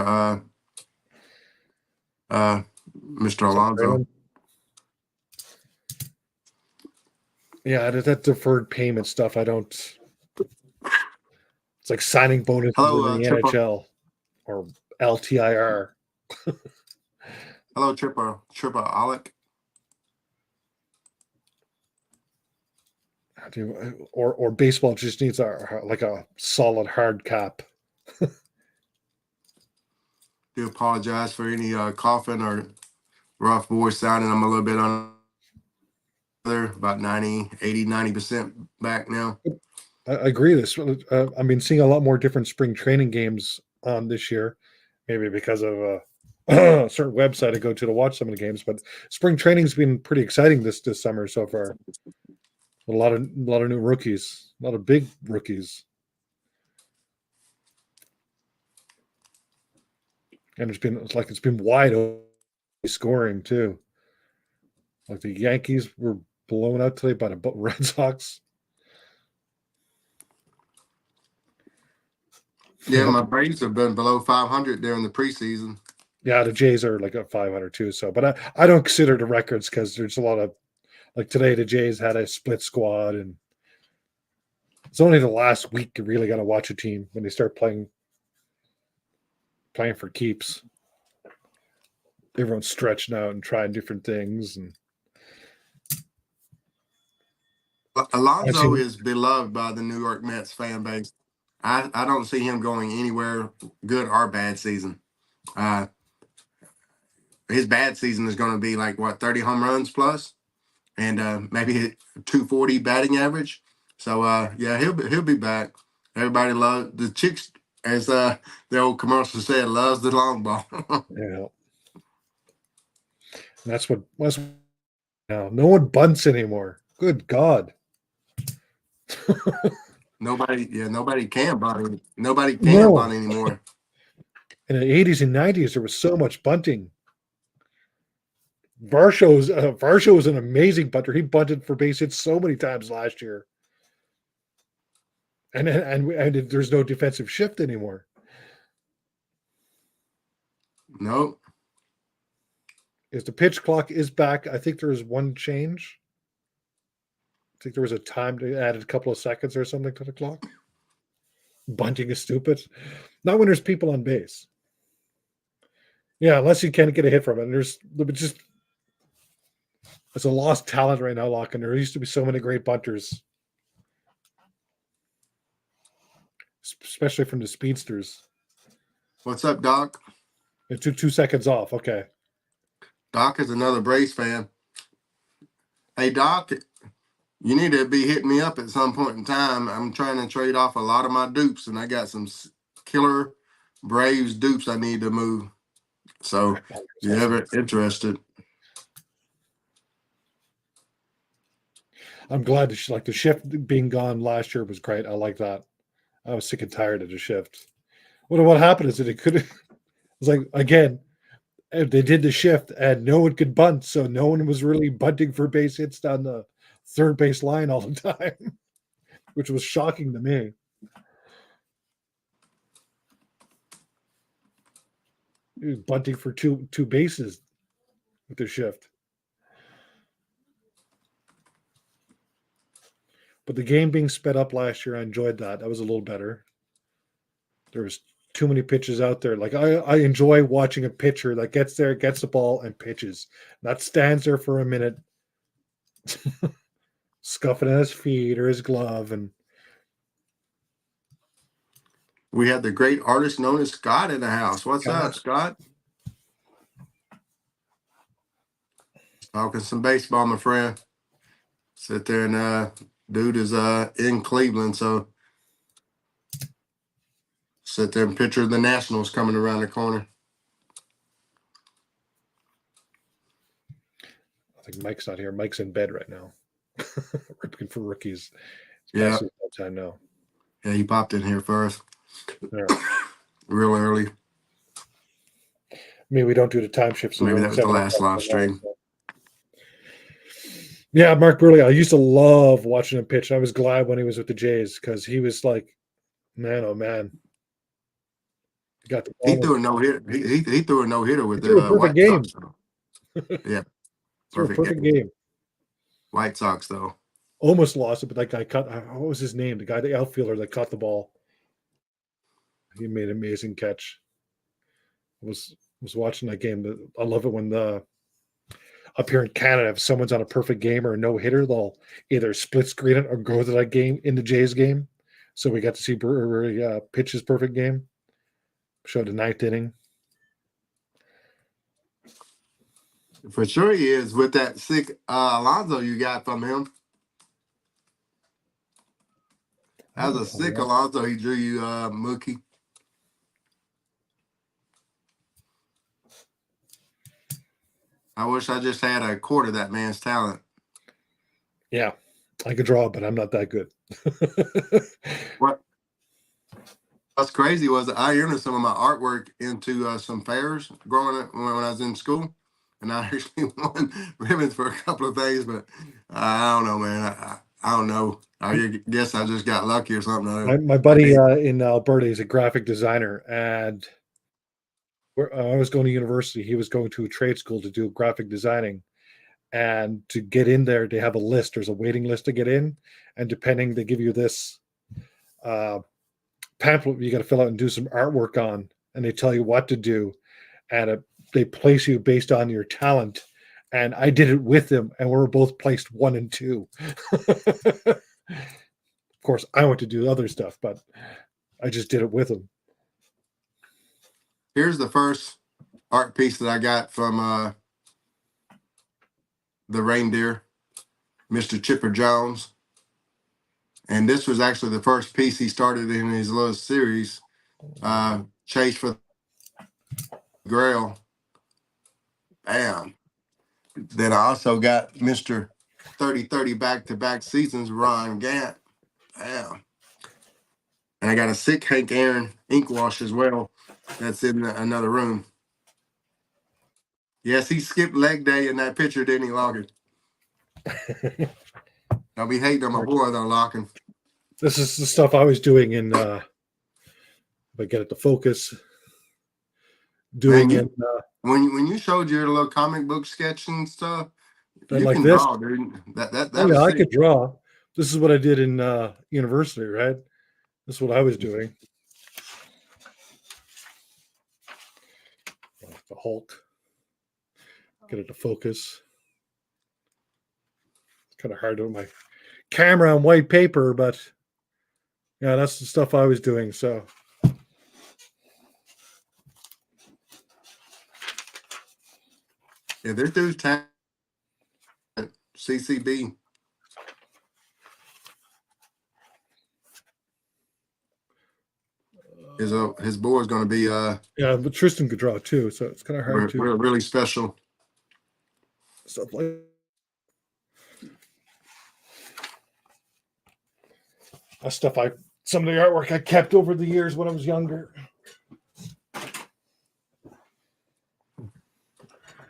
A: Mr.
B: what's up,
A: Alonso.
B: Braylon? Yeah, that deferred payment stuff. I don't. It's like signing bonuses in
A: Hello,
B: the
A: Tripper.
B: NHL or LTIR.
A: Hello, Tripper Alec.
B: Or baseball just needs a solid hard cap.
A: Do apologize for any coughing or rough voice sounding. I'm a little bit under about 90% back now.
B: I agree. I've been seeing a lot more different spring training games on this year, maybe because of a certain website I go to watch some of the games. But spring training's been pretty exciting this summer so far. A lot of new rookies, a lot of big rookies, and it's been wide open scoring too. Like the Yankees were blown out today by the Red Sox.
A: Yeah, my Braves have been below 500 during the preseason.
B: Yeah, the Jays are like a 500 too. So, but I don't consider the records because there's a lot of like today the Jays had a split squad, and it's only the last week you really got to watch a team when they start playing for keeps. Everyone's stretching out and trying different things, and
A: Alonso is beloved by the New York Mets fan base. I don't see him going anywhere good or bad season. Uh, his bad season is going to be like what 30 home runs plus, and maybe hit 240 batting average. So yeah, he'll be back. Everybody loves the chicks, as the old commercial said, loves the long ball.
B: yeah, that's now. No one bunts anymore. Good God.
A: Nobody can bunt. Nobody can
B: No.
A: bunt anymore.
B: In the 80s and 90s, there was so much bunting. Varsho was an amazing bunter. He bunted for base hits so many times last year. And there's no defensive shift anymore.
A: Nope.
B: Is the pitch clock is back. I think there is one change. I think there was a time to add a couple of seconds or something to the clock. Bunting is stupid. Not when there's people on base. Yeah, unless you can't get a hit from it. And there's it's a lost talent right now, Locke, and there used to be so many great bunters, especially from the speedsters.
A: What's up, Doc?
B: It took 2 seconds off. Okay.
A: Doc is another Braves fan. Hey, Doc, you need to be hitting me up at some point in time. I'm trying to trade off a lot of my dupes, and I got some killer Braves dupes I need to move. So, if you're ever interested,
B: I'm glad the shift being gone last year was great. I like that. I was sick and tired of the shift. What happened is that it could. It was like again, they did the shift and no one could bunt, so no one was really bunting for base hits down the third base line all the time, which was shocking to me. He was bunting for two bases with the shift. But the game being sped up last year, I enjoyed that. That was a little better. There was too many pitches out there. Like I enjoy watching a pitcher that gets there, gets the ball, and pitches. That stands there for a minute, scuffing at his feet or his glove, and
A: we had the great artist known as Scott in the house. What's
B: God,
A: up, Scott? Talking some baseball, my friend. Sit there and dude is in Cleveland, so sit there and picture the Nationals coming around the corner.
B: I think Mike's not here. Mike's in bed right now. Looking for rookies. It's
A: Yeah,
B: past time now.
A: yeah, he popped in here first,
B: Yeah.
A: real early.
B: I mean, we don't do the time shift, so
A: Maybe
B: we're
A: that
B: at
A: was the
B: 7
A: last
B: o'clock
A: live stream.
B: now, Yeah, Mark Burley. I used to love watching him pitch. I was glad when he was with the Jays because he was like, man, oh man, he got the
A: He
B: ball.
A: threw a no hitter. He threw a no hitter
B: He
A: with
B: threw a
A: the
B: perfect
A: White Sox.
B: game.
A: Yeah,
B: Threw a
A: perfect
B: perfect
A: game.
B: game.
A: White Sox though.
B: Almost lost it, but that guy caught. What was his name? The guy, the outfielder that caught the ball. He made an amazing catch. Was watching that game. I love it when the up here in Canada, if someone's on a perfect game or a no hitter, they'll either split screen it or go to that game in the Jays game. So we got to see Brewery pitch his perfect game. Showed the ninth inning.
A: For sure he is with that sick Alonzo you got from him.
B: I
A: That
B: don't
A: was a
B: recall
A: sick
B: that.
A: Alonzo he drew you, Mookie. I wish I just had a quarter of that man's talent.
B: Yeah, I could draw, but I'm not that good.
A: What's crazy was I entered some of my artwork into some fairs growing up when I was in school, and I actually won ribbons for a couple of things. But I don't know, man. I don't know. I guess I just got lucky or something.
B: My buddy in Alberta is a graphic designer, and I was going to university. He was going to a trade school to do graphic designing, and to get in there, they have a list. There's a waiting list to get in, and depending, they give you this uh, pamphlet you got to fill out and do some artwork on, and they tell you what to do, and they place you based on your talent. And I did it with them, and we were both placed 1 and 2. Of course, I went to do other stuff, but I just did it with them.
A: Here's the first art piece that I got from the reindeer, Mr. Chipper Jones. And this was actually the first piece he started in his little series, Chase for the Grail. Bam. Then I also got Mr. 30-30 back-to-back seasons, Ron Gant. Bam. And I got a sick Hank Aaron ink wash as well. That's in another room. Yes, he skipped leg day in that picture, didn't he, Logan? I'll be hating on my boy though, Logan.
B: This is the stuff I was doing in if I get it to focus. Doing
A: Man,
B: in
A: when you showed your little comic book sketch and stuff, you
B: like
A: can
B: this.
A: draw, dude. That
B: Oh yeah,
A: was
B: I
A: sick.
B: could draw. This is what I did in university, right? This is what I was doing. The Hulk. Get it to focus. It's kind of hard with my camera on white paper, but yeah, that's the stuff I was doing. So
A: Yeah, this dude's talent. CCB. His boy's gonna be
B: yeah, but Tristan could draw too, so it's kind of hard to
A: really special.
B: stuff like that stuff. Some of the artwork I kept over the years when I was younger.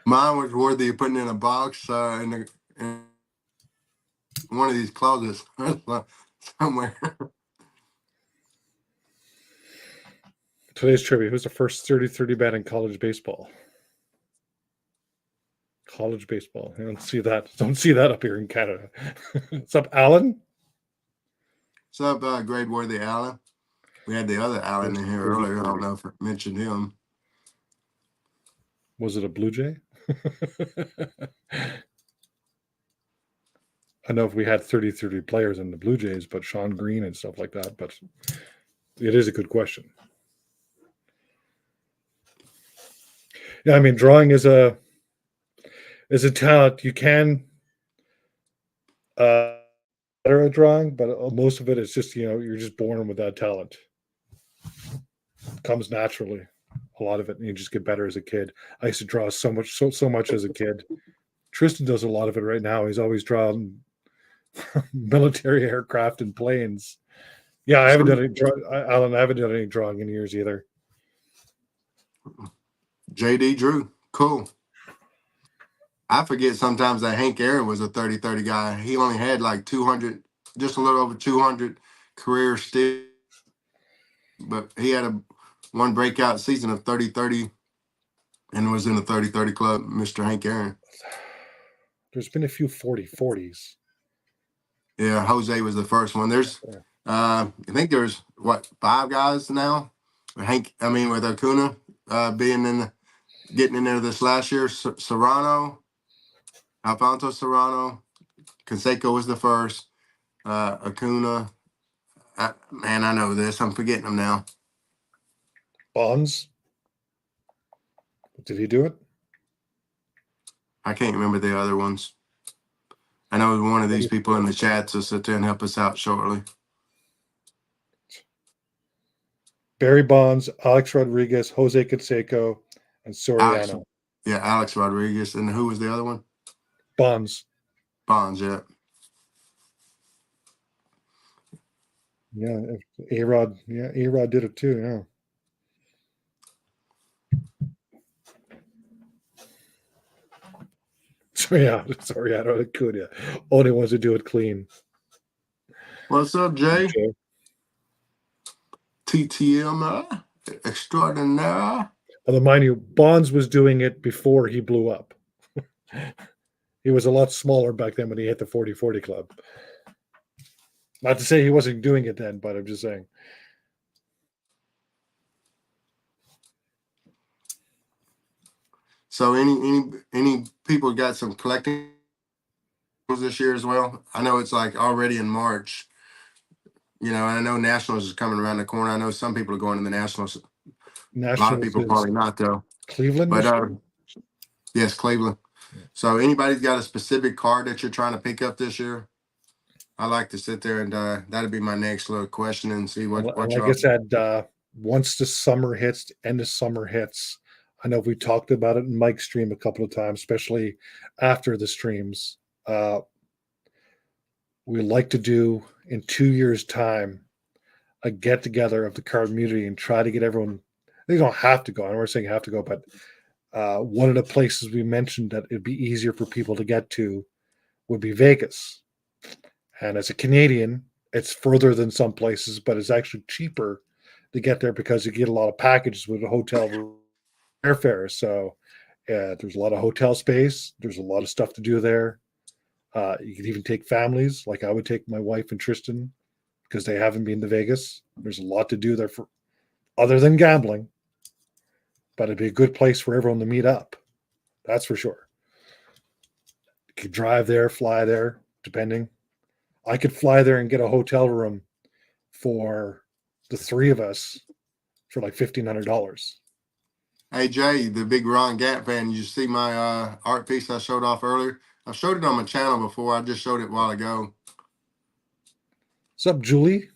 A: Mine was worthy of putting in a box in one of these closets somewhere.
B: Today's trivia: who's the first 30-30 bat in college baseball? College baseball. I don't see that. Don't see that up here in Canada. What's up, Alan?
A: What's up, grade worthy Alan? We had the other Alan in here earlier. I don't know if I mentioned him.
B: Was it a Blue Jay? I know if we had 30-30 players in the Blue Jays, but Sean Green and stuff like that. But it is a good question. Yeah, I mean, drawing is a talent. You can better at drawing, but most of it is just you're just born with that talent. It comes naturally. A lot of it, and you just get better as a kid. I used to draw so much as a kid. Tristan does a lot of it right now. He's always drawn military aircraft and planes. Yeah, I haven't done any Alan. I haven't done any drawing in years either.
A: JD Drew, cool. I forget sometimes that Hank Aaron was a 30-30 guy. He only had like 200, just a little over 200 career steals, but he had a one breakout season of 30-30 and was in the 30-30 club, Mr. Hank Aaron.
B: There's been a few 40-40s.
A: Yeah, Jose was the first one. There's, I think there's what, 5 guys now. With Acuna being in, getting in there this last year. Serrano, Alfonso Serrano, Canseco was the first. Acuna. Man, I know this. I'm forgetting them now.
B: Bonds. Did he do it?
A: I can't remember the other ones. I know one of these people in the chat will sit there and help us out shortly.
B: Barry Bonds, Alex Rodriguez, Jose Canseco, and Soriano.
A: Alex Rodriguez. And who was the other one?
B: Bonds.
A: Bonds, yeah.
B: Yeah, A-Rod. Yeah, A-Rod did it too, yeah. So yeah, sorry, I don't Acuna. Only wants to do it clean.
A: What's up, Jay?
B: Okay.
A: TTM extraordinaire.
B: Although, mind you, Bonds was doing it before he blew up. He was a lot smaller back then when he hit the 40-40 club. Not to say he wasn't doing it then, but I'm just saying.
A: So any people got some collecting this year as well? I know it's like already in March. You know, I know Nationals is coming around the corner. I know some people are going to the Nationals. A lot of people probably not though.
B: Cleveland,
A: but yes, Cleveland. So anybody's got a specific card that you're trying to pick up this year? I like to sit there and that'd be my next little question and see what
B: like I said, once the summer hits, end of summer hits. I know we talked about it in Mike's stream a couple of times, especially after the streams. We like to do in 2 years' time a get together of the card community and try to get everyone. They don't have to go. I'm not saying have to go, but one of the places we mentioned that it'd be easier for people to get to would be Vegas. And as a Canadian, it's further than some places, but it's actually cheaper to get there because you get a lot of packages with a hotel airfare. So there's a lot of hotel space. There's a lot of stuff to do there. You can even take families. Like I would take my wife and Tristan because they haven't been to Vegas. There's a lot to do there for other than gambling, but it'd be a good place for everyone to meet up. That's for sure. You could drive there, fly there, depending. I could fly there and get a hotel room for the three of us for like $1,500.
A: Hey Jay, the big Ron Gant fan, you see my art piece I showed off earlier? I showed it on my channel before. I just showed it a while ago.
B: What's up, Julie?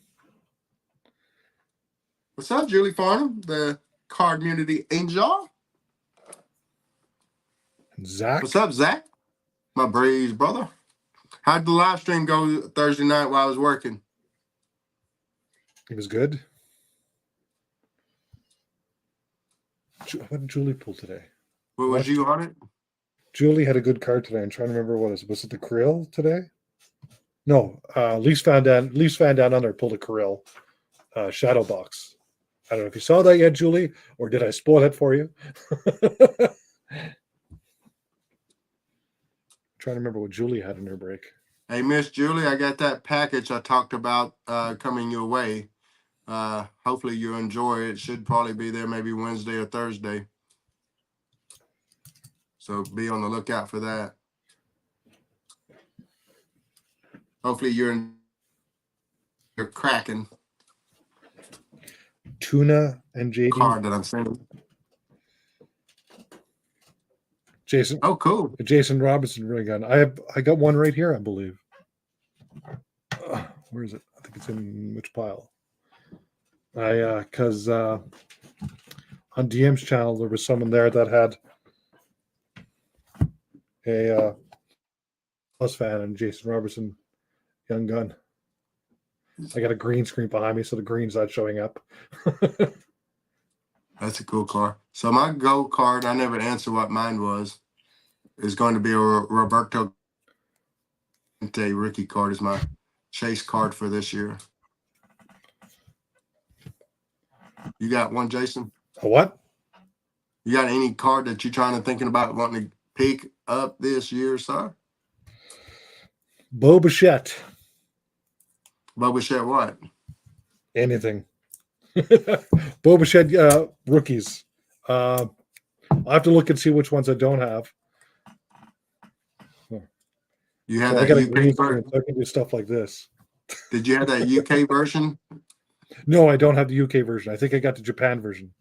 A: What's up, Julie Farnham, the card community angel?
B: And Zach.
A: What's up, Zach? My breeze, brother. How'd the live stream go Thursday night while I was working?
B: It was good. What did Julie pull today?
A: What was you on it?
B: Julie had a good card today. I'm trying to remember what it was. Was it the Krill today? No, Leafs Van Down Under pulled a Krill shadow box. I don't know if you saw that yet, Julie, or did I spoil it for you? Trying to remember what Julie had in her break.
A: Hey, Miss Julie, I got that package I talked about coming your way. Hopefully you enjoy it. It should probably be there maybe Wednesday or Thursday. So be on the lookout for that. Hopefully you're cracking.
B: Tuna and JD.
A: Card that I'm sending.
B: Jason.
A: Oh, cool.
B: Jason Robinson ring gun. I got one right here, I believe. Where is it? I think it's in which pile? Because on DM's channel there was someone there that had a Plus fan and Jason Robertson young gun. I got a green screen behind me, so the green's not showing up.
A: That's a cool card. So my gold card, I never answered what mine was. is going to be a Roberto Clemente rookie card is my chase card for this year. You got one, Jason?
B: A what?
A: You got any card that you're trying to thinking about wanting to pick up this year, sir?
B: Bo Bichette.
A: But we said what?
B: Anything. Bo Bichette rookies. I'll have to look and see which ones I don't have.
A: You had
B: So I
A: that
B: got a
A: UK
B: green screen,
A: version?
B: so I can do stuff like this.
A: Did you have that UK version?
B: No, I don't have the UK version. I think I got the Japan version.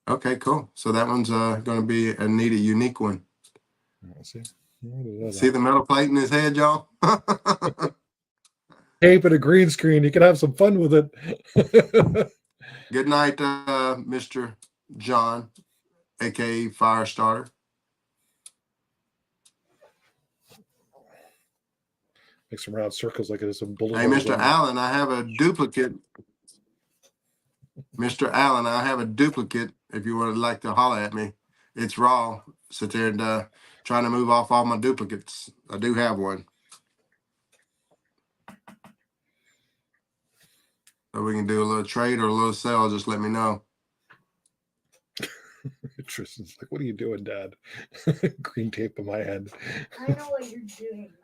A: Okay, cool. So that one's going to be a unique one.
B: Let's see.
A: See the metal plate in his head, y'all?
B: Tape and a green screen. You can have some fun with it.
A: Good night, Mr. John, aka Firestarter.
B: Make some round circles like it is some bullet.
A: Hey, Mr. Allen, I have a duplicate. Mr. Allen, I have a duplicate if you would like to holler at me. It's raw. Sit there and trying to move off all my duplicates. I do have one. So we can do a little trade or a little sale. Just let me know.
B: Tristan's like, what are you doing, Dad? Green tape in my head.
C: I know what you're doing now.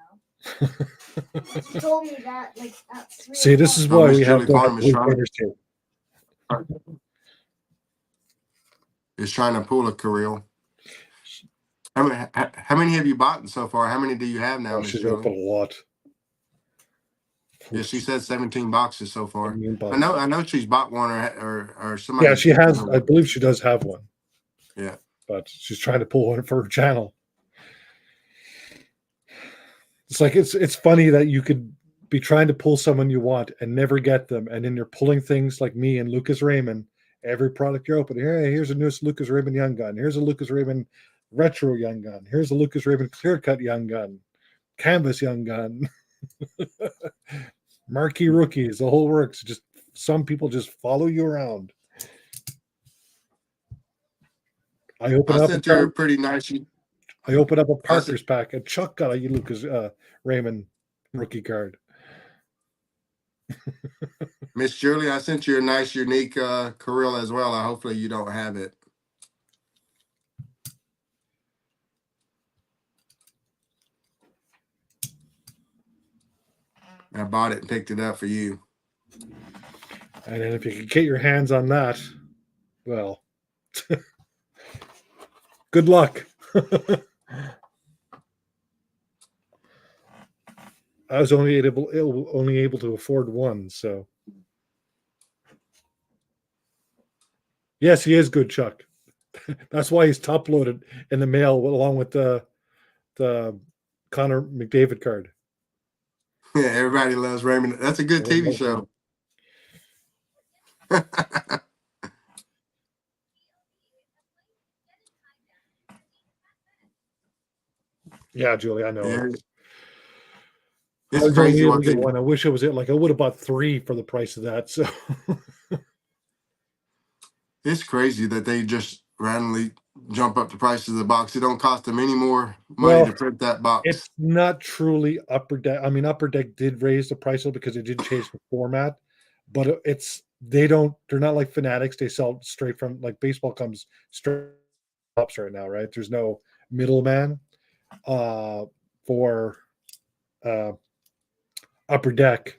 C: You told me that like at 3
B: See, this is
A: Oh,
B: why
A: Miss
B: we have
A: Julie Farm is
B: blue
A: trying,
B: painters tape.
A: is trying to pull a Kirill. How many have you bought so far? How many do you have now,
B: Oh,
A: Miss
B: she's
A: Julie?
B: opened a lot.
A: Yeah, she said 17 boxes so far.
B: 17
A: I
B: boxes.
A: know she's bought one or somebody.
B: Yeah, she has. I believe she does have one.
A: Yeah.
B: But she's trying to pull one for her channel. It's like it's funny that you could be trying to pull someone you want and never get them, and then you're pulling things like me and Lucas Raymond. Every product you're opening, here's a newest Lucas Raymond Young Gun. Here's a Lucas Raymond Retro Young Gun. Here's a Lucas Raymond Clear Cut Young Gun. Canvas Young Gun. Marquee rookies, the whole works. Just some people just follow you around. I
A: sent her a pretty nice.
B: I opened up a Parker's pack, and Chuck got a Lucas Raymond rookie card.
A: Miss Julie, I sent you a nice, unique Kirill as well. Hopefully you don't have it. I bought it and picked it up for you.
B: And then if you can get your hands on that, well, good luck. I was only able to afford one, so yes, he is good, Chuck. That's why he's top loaded in the mail along with the Connor McDavid card.
A: Yeah, everybody loves Raymond. That's a good TV show.
B: Yeah, Julie, I know.
A: Yeah.
B: It's crazy what they one. I wish it was it. Like I would have bought 3 for the price of that. So
A: it's crazy that they just randomly jump up the price of the box. It don't cost them any more money to print that box.
B: It's not truly Upper Deck. I mean, Upper Deck did raise the price because it did change the format, but they're not like Fanatics. They sell straight from like baseball comes straight ups right now, right? There's no middleman for Upper Deck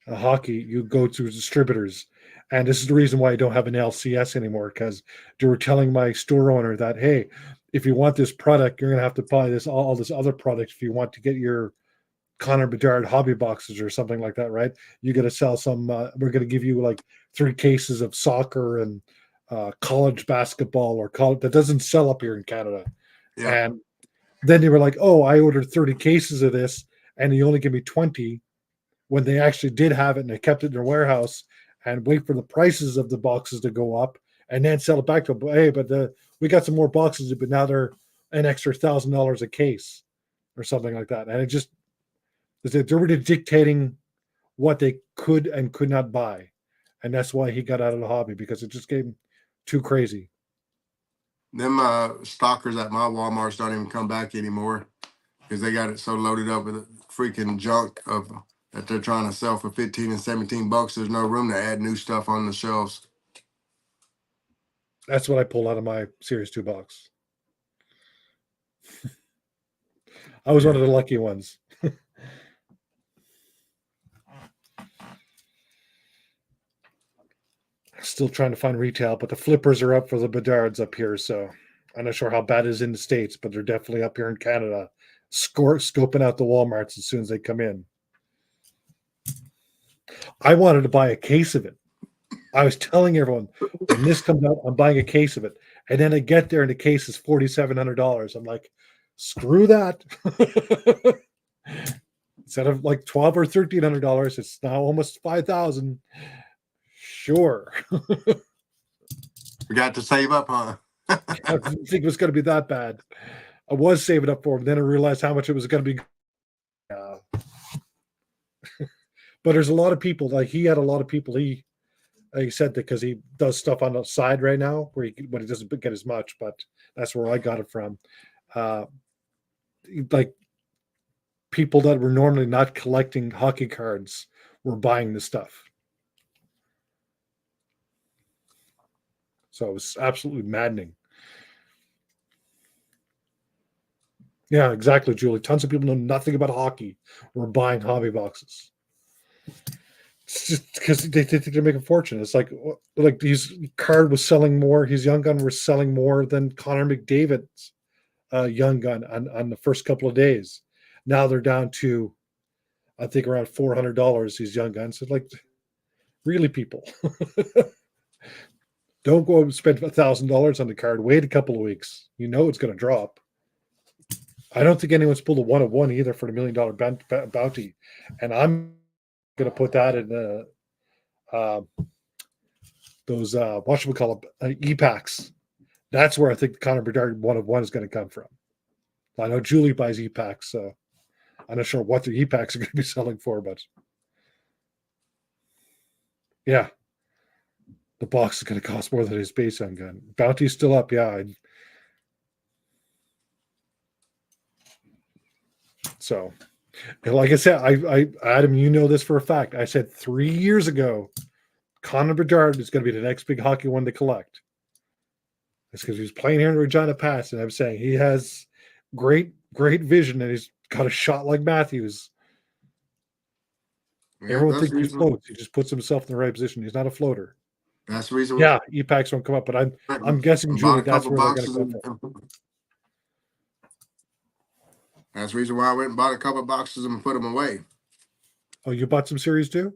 B: hockey. You go to distributors, and this is the reason why I don't have an LCS anymore, because they were telling my store owner that, hey, if you want this product, you're gonna have to buy all this other product if you want to get your Connor Bedard hobby boxes or something like that, right? You got to sell some. We're going to give you like 3 cases of soccer and college basketball or college that doesn't sell up here in Canada. Yeah. And then they were like, "Oh, I ordered 30 cases of this, and you only give me 20." When they actually did have it and they kept it in their warehouse and wait for the prices of the boxes to go up and then sell it back to them. Hey, but we got some more boxes, but now they're an extra $1,000 a case or something like that. And it just, they're really dictating what they could and could not buy. And that's why he got out of the hobby, because it just came too crazy.
A: them stalkers at my Walmarts don't even come back anymore because they got it so loaded up with freaking junk of that they're trying to sell for 15 and 17 bucks. There's no room to add new stuff on the shelves.
B: That's what I pulled out of my Series 2 box. I was one of the lucky ones. Still trying to find retail, but the flippers are up for the Bedards up here. So I'm not sure how bad it is in the States, but they're definitely up here in Canada, scoping out the Walmarts as soon as they come in. I wanted to buy a case of it. I was telling everyone, when this comes out, I'm buying a case of it. And then I get there and the case is $4,700. I'm like, screw that. Instead of like $1,200 or $1,300, it's now almost $5,000. Sure.
A: We got to save up, huh?
B: I didn't think it was going to be that bad. I was saving up for it, then I realized how much it was going to be. But there's a lot of people, like he had a lot of people. He said that because he does stuff on the side right now where he doesn't get as much, but that's where I got it from. Like people that were normally not collecting hockey cards were buying the stuff. So it was absolutely maddening. Yeah, exactly, Julie. Tons of people know nothing about hockey. We're buying hobby boxes. It's just because they think they're making a fortune. It's like his card was selling more. His young gun was selling more than Connor McDavid's young gun on the first couple of days. Now they're down to, I think, around $400. These young guns. So like, really, people, don't go and spend $1,000 on the card. Wait a couple of weeks. You know it's going to drop. I don't think anyone's pulled a 1-of-1 either for the $1 million bounty, and I'm going to put that in those whatchamacallit e-packs. That's where I think the Connor Bedard 1-of-1 is going to come from. I know Julie buys e-packs, so I'm not sure what the e-packs are going to be selling for, but yeah, the box is going to cost more than his base on gun. Bounty's still up, yeah. So, and like I said, I Adam, you know this for a fact. I said 3 years ago, Connor Bedard is going to be the next big hockey one to collect. It's because he was playing here in Regina Pass, and I'm saying he has great vision, and he's got a shot like Matthews. Yeah, everyone thinks he floats. He just puts himself in the right position. He's not a floater.
A: That's the reason.
B: Yeah, e-packs won't come up, but I'm guessing, Julie, that's where they're going to come from.
A: That's the reason why I went and bought a couple of boxes and put them away.
B: Oh, you bought some Series 2?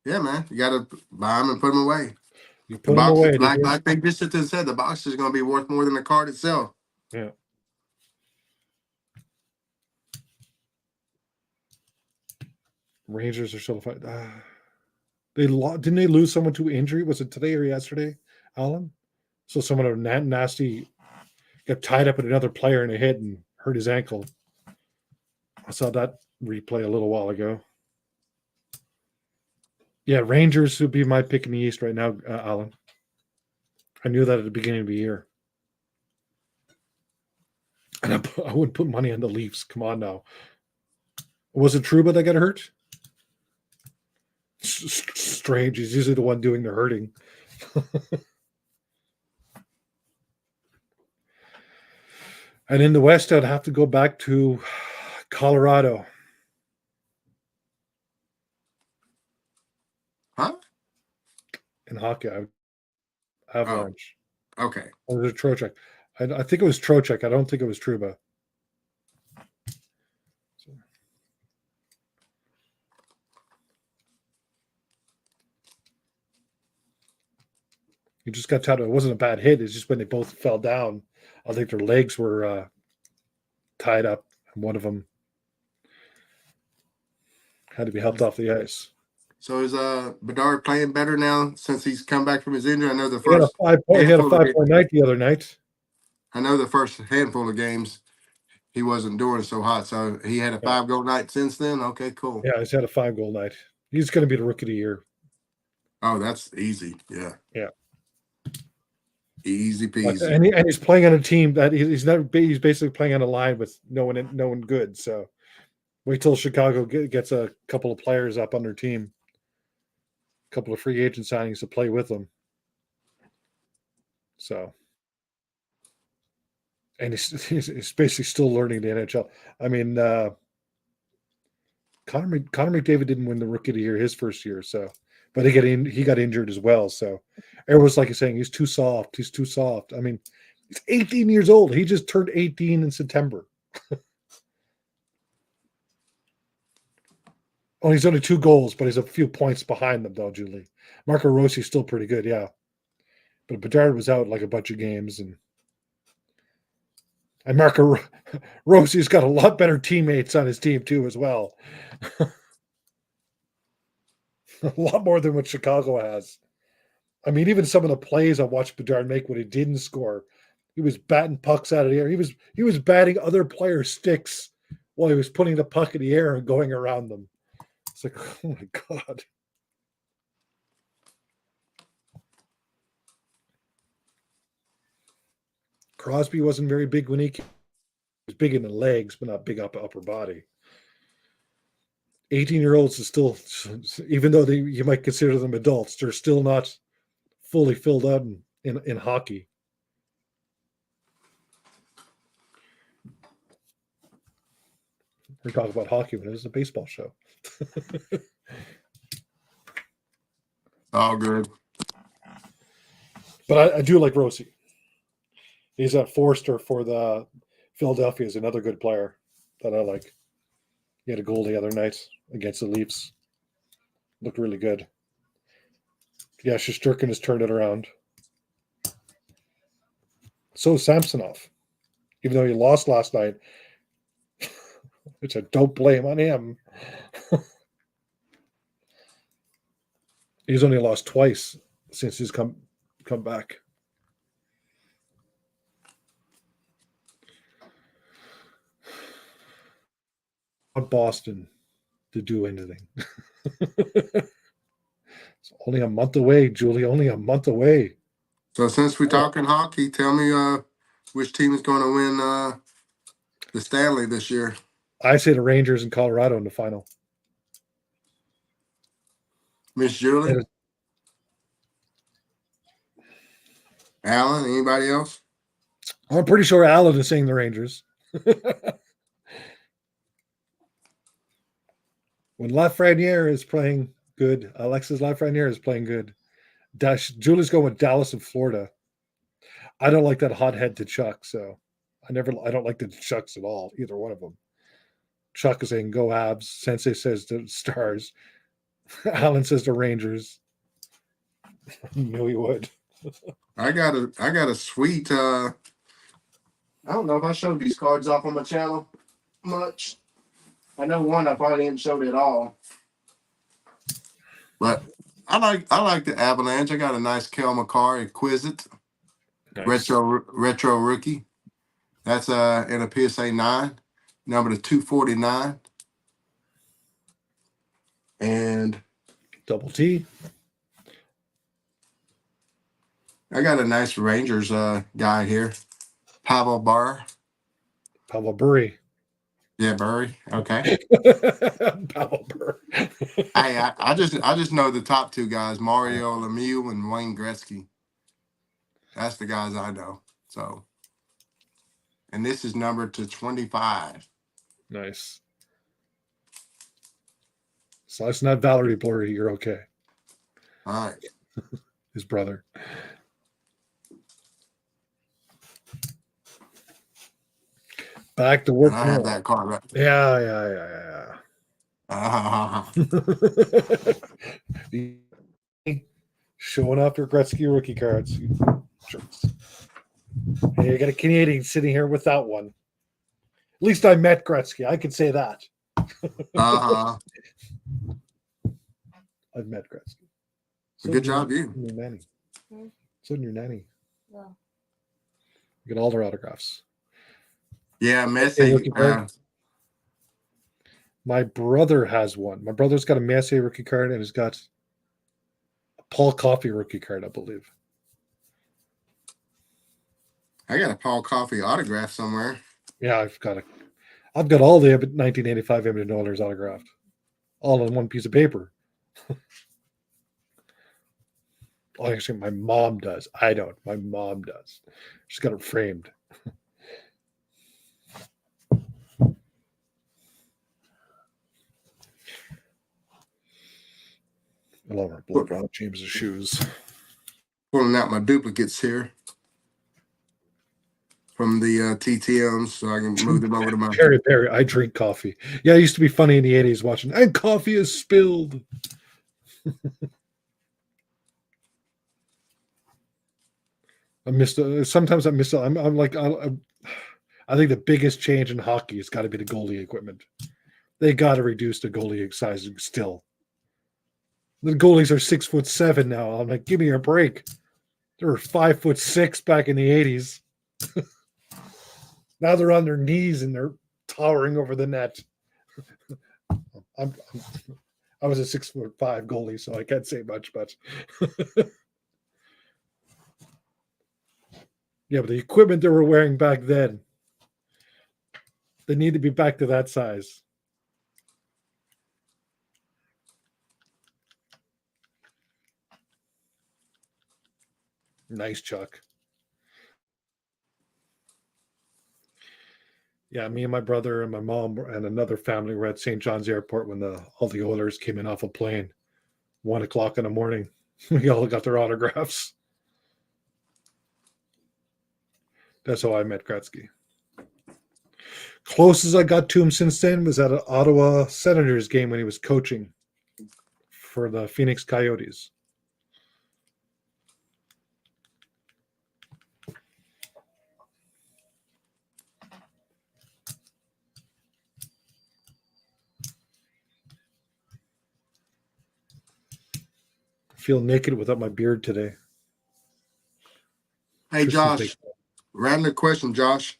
A: Yeah, man. You got to buy them and put them away.
B: You put them away.
A: Like Big Bishopton said, the box is going to be worth more than the card itself.
B: Yeah. Rangers are still fighting. Didn't they lose someone to injury? Was it today or yesterday, Alan? So someone of nasty got tied up with another player in a hit and hurt his ankle. I saw that replay a little while ago. Yeah, Rangers would be my pick in the East right now, Alan. I knew that at the beginning of the year. And I wouldn't put money on the Leafs. Come on now. Was it Trouba that got hurt? Strange. He's usually the one doing the hurting. And in the West, I'd have to go back to Colorado.
A: Huh?
B: In hockey, Avalanche.
A: Oh, okay.
B: Or was it Trocheck? I think it was Trocheck. I don't think it was Trouba. So. You just got tied. It wasn't a bad hit. It's just when they both fell down. I think their legs were tied up, and one of them had to be helped off the ice.
A: So is Bedard playing better now since he's come back from his injury? I know the
B: He had
A: first
B: a 5-point night the other night.
A: I know the first handful of games he wasn't doing so hot. So he had a 5-goal night since then. Okay, cool.
B: Yeah, he's had a 5-goal night. He's going to be the rookie of the year.
A: Oh, that's easy. Yeah.
B: Yeah.
A: Easy
B: Like,
A: peasy.
B: and he's playing on a team that he's basically playing on a line with no one good. So wait till Chicago gets a couple of players up on their team, a couple of free agent signings to play with them. So, and he's basically still learning the NHL. I mean, Connor McDavid didn't win the Rookie of the Year his first year, so but he got injured as well. So everyone's like saying he's too soft. He's too soft. I mean, he's 18 years old. He just turned 18 in September. Oh, he's only 2 goals, but he's a few points behind them, though, Julie. Marco Rossi's still pretty good, yeah. But Bedard was out like a bunch of games, and Marco Rossi's got a lot better teammates on his team, too, as well. A lot more than what Chicago has. I mean, even some of the plays I watched Bedard make when he didn't score, he was batting pucks out of the air. He was batting other players' sticks while he was putting the puck in the air and going around them. It's like, oh my God. Crosby wasn't very big when he came. He was big in the legs, but not big upper body. 18-year-olds is still, even though you might consider them adults, they're still not fully filled out in hockey. We're talking about hockey when it is a baseball show.
A: All good.
B: But I do like Rossi. He's a Forster for the Philadelphia is another good player that I like. He had a goal the other night against the Leafs. Looked really good. Yeah, Shesterkin has turned it around. So is Samsonov. Even though he lost last night, which I don't blame on him. He's only lost twice since he's come back. Want Boston to do anything. It's only a month away, Julie. Only a month away.
A: So since we're talking hockey, tell me which team is going to win the Stanley this year.
B: I say the Rangers in Colorado in the final.
A: Miss Julie? Alan, anybody else?
B: I'm pretty sure Allen is saying the Rangers. When Lafreniere is playing good, Alexis Lafreniere is playing good. Julie's going with Dallas and Florida. I don't like that hothead to Chuck, so I don't like the Chucks at all, either one of them. Chuck is saying go Habs. Sensei says the Stars. Alan says the Rangers. Knew he would.
A: I got a sweet I don't know if I showed these cards off on my channel much. I know one I probably didn't show it at all. But I like the Avalanche. I got a nice Kel McCarr Exquisite.
B: Nice.
A: Retro rookie. That's in a PSA 9, number to 249. And
B: Double T.
A: I got a nice Rangers guy here. Pavel Burr.
B: Pavel Burry.
A: Yeah, Burry. Okay.
B: Pavel Burr.
A: Hey, I just know the top 2 guys, Mario Lemieux and Wayne Gretzky. That's the guys I know. So, and this is numbered to 25.
B: Nice. So it's not Valerie Blurry. You're okay.
A: All right.
B: His brother. Back to work.
A: And I have that card right.
B: Yeah. Showing off your Gretzky rookie cards. Hey, you got a Canadian sitting here without one. At least I met Gretzky. I can say that.
A: Uh-huh.
B: I've met Gretzky.
A: Good job, you.
B: Your nanny.
C: Hmm?
B: So did your nanny.
C: Well,
B: You get all their autographs.
A: Yeah,
B: Hey,
A: Messi.
B: rookie card. My brother has one. My brother's got a Messier rookie card and he's got a Paul Coffey rookie card, I believe.
A: I got a Paul Coffey autograph somewhere.
B: Yeah, I've got all the 1985 Edmonton Oilers autographed, all on one piece of paper. Oh, actually, my mom does. I don't. My mom does. She's got it framed. I love her LeBron James' shoes.
A: Pulling out my duplicates here from the TTMs so I can move them over to my.
B: Perry, I drink coffee. Yeah, it used to be funny in the 80s watching, and coffee is spilled. Sometimes I miss. I'm like, I think the biggest change in hockey has got to be the goalie equipment. They got to reduce the goalie size still. The goalies are 6'7" now. I'm like, give me a break. They were 5'6" back in the 80s. Now they're on their knees and they're towering over the net. I was a 6'5" goalie, so I can't say much, but yeah, but the equipment they were wearing back then, they need to be back to that size. Nice, Chuck. Yeah, me and my brother and my mom and another family were at St. John's Airport when all the Oilers came in off a plane. 1:00 in the morning. We all got their autographs. That's how I met Gretzky. Closest I got to him since then was at an Ottawa Senators game when he was coaching for the Phoenix Coyotes. I feel naked without my beard today.
A: Hey, Josh, random question, Josh.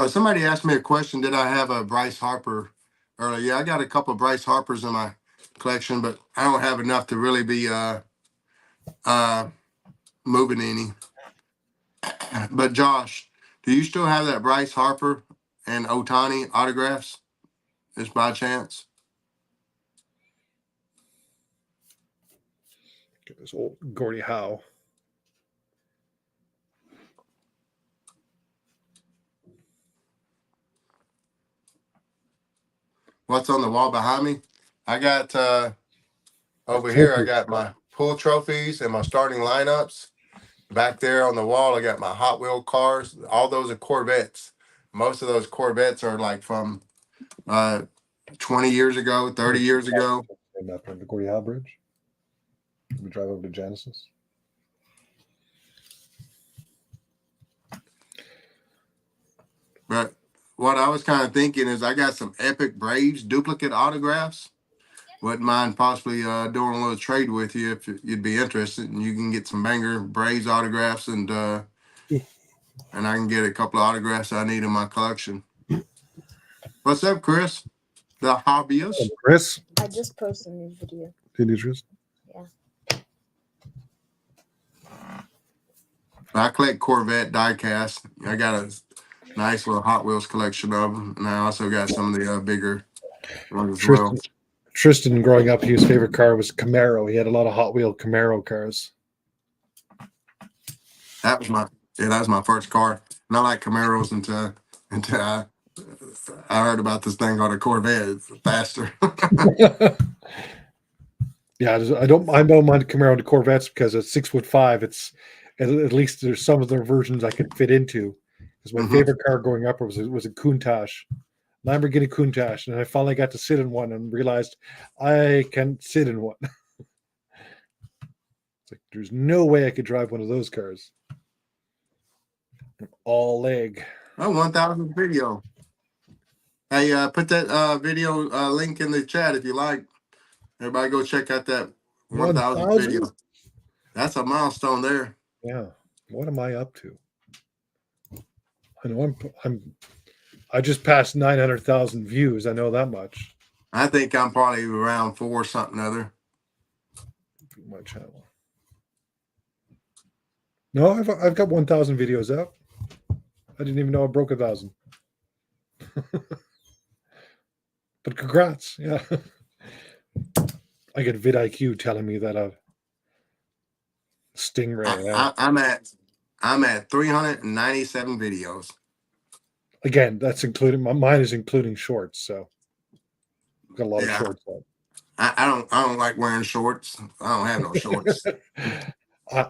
A: Somebody asked me a question. Did I have a Bryce Harper earlier? Yeah, I got a couple of Bryce Harpers in my collection, but I don't have enough to really be moving any. But Josh, do you still have that Bryce Harper and Otani autographs? Just by chance?
B: Get this old Gordie Howe.
A: What's on the wall behind me? I got over here, I got my pool trophies and my starting lineups. Back there on the wall, I got my Hot Wheel cars. All those are Corvettes. Most of those Corvettes are like from 20 years ago, 30 years ago.
B: After the Gordie Howe Bridge. We drive over to Genesis.
A: But what I was kind of thinking is I got some epic Braves duplicate autographs. Wouldn't mind possibly doing a little trade with you if you'd be interested, and you can get some banger Braves autographs, and I can get a couple of autographs I need in my collection. What's up, Chris? The hobbyist.
B: Chris,
C: I just posted a new video.
B: did you just?
A: I collect Corvette diecast. I got a nice little Hot Wheels collection of them, and I also got some of the bigger ones as well.
B: Tristan, growing up, his favorite car was Camaro. He had a lot of Hot Wheel Camaro cars.
A: That was my first car. And I like Camaros until I heard about this thing called a Corvette. It's faster.
B: Yeah, I don't mind Camaro to Corvettes because at 6'5", it's at least there's some of their versions I could fit into. Because my favorite car growing up was a Countach, Lamborghini Countach, and I finally got to sit in one and realized I can sit in one. It's like there's no way I could drive one of those cars. All leg.
A: Oh, 1,000 video. Hey, put that video link in the chat if you like. Everybody go check out that 1,000 video. That's a milestone there.
B: Yeah. What am I up to? I know I just passed 900,000 views. I know that much.
A: I think I'm probably around 4 something other.
B: My channel. No, I've got 1,000 videos up. I didn't even know I broke 1,000. But congrats. Yeah. I get vidIQ telling me that a Stingray. Yeah.
A: I'm at 397 videos.
B: Again, that's including mine is including shorts, so got a lot of
A: Yeah,
B: shorts up.
A: I don't like wearing shorts. I don't have no shorts.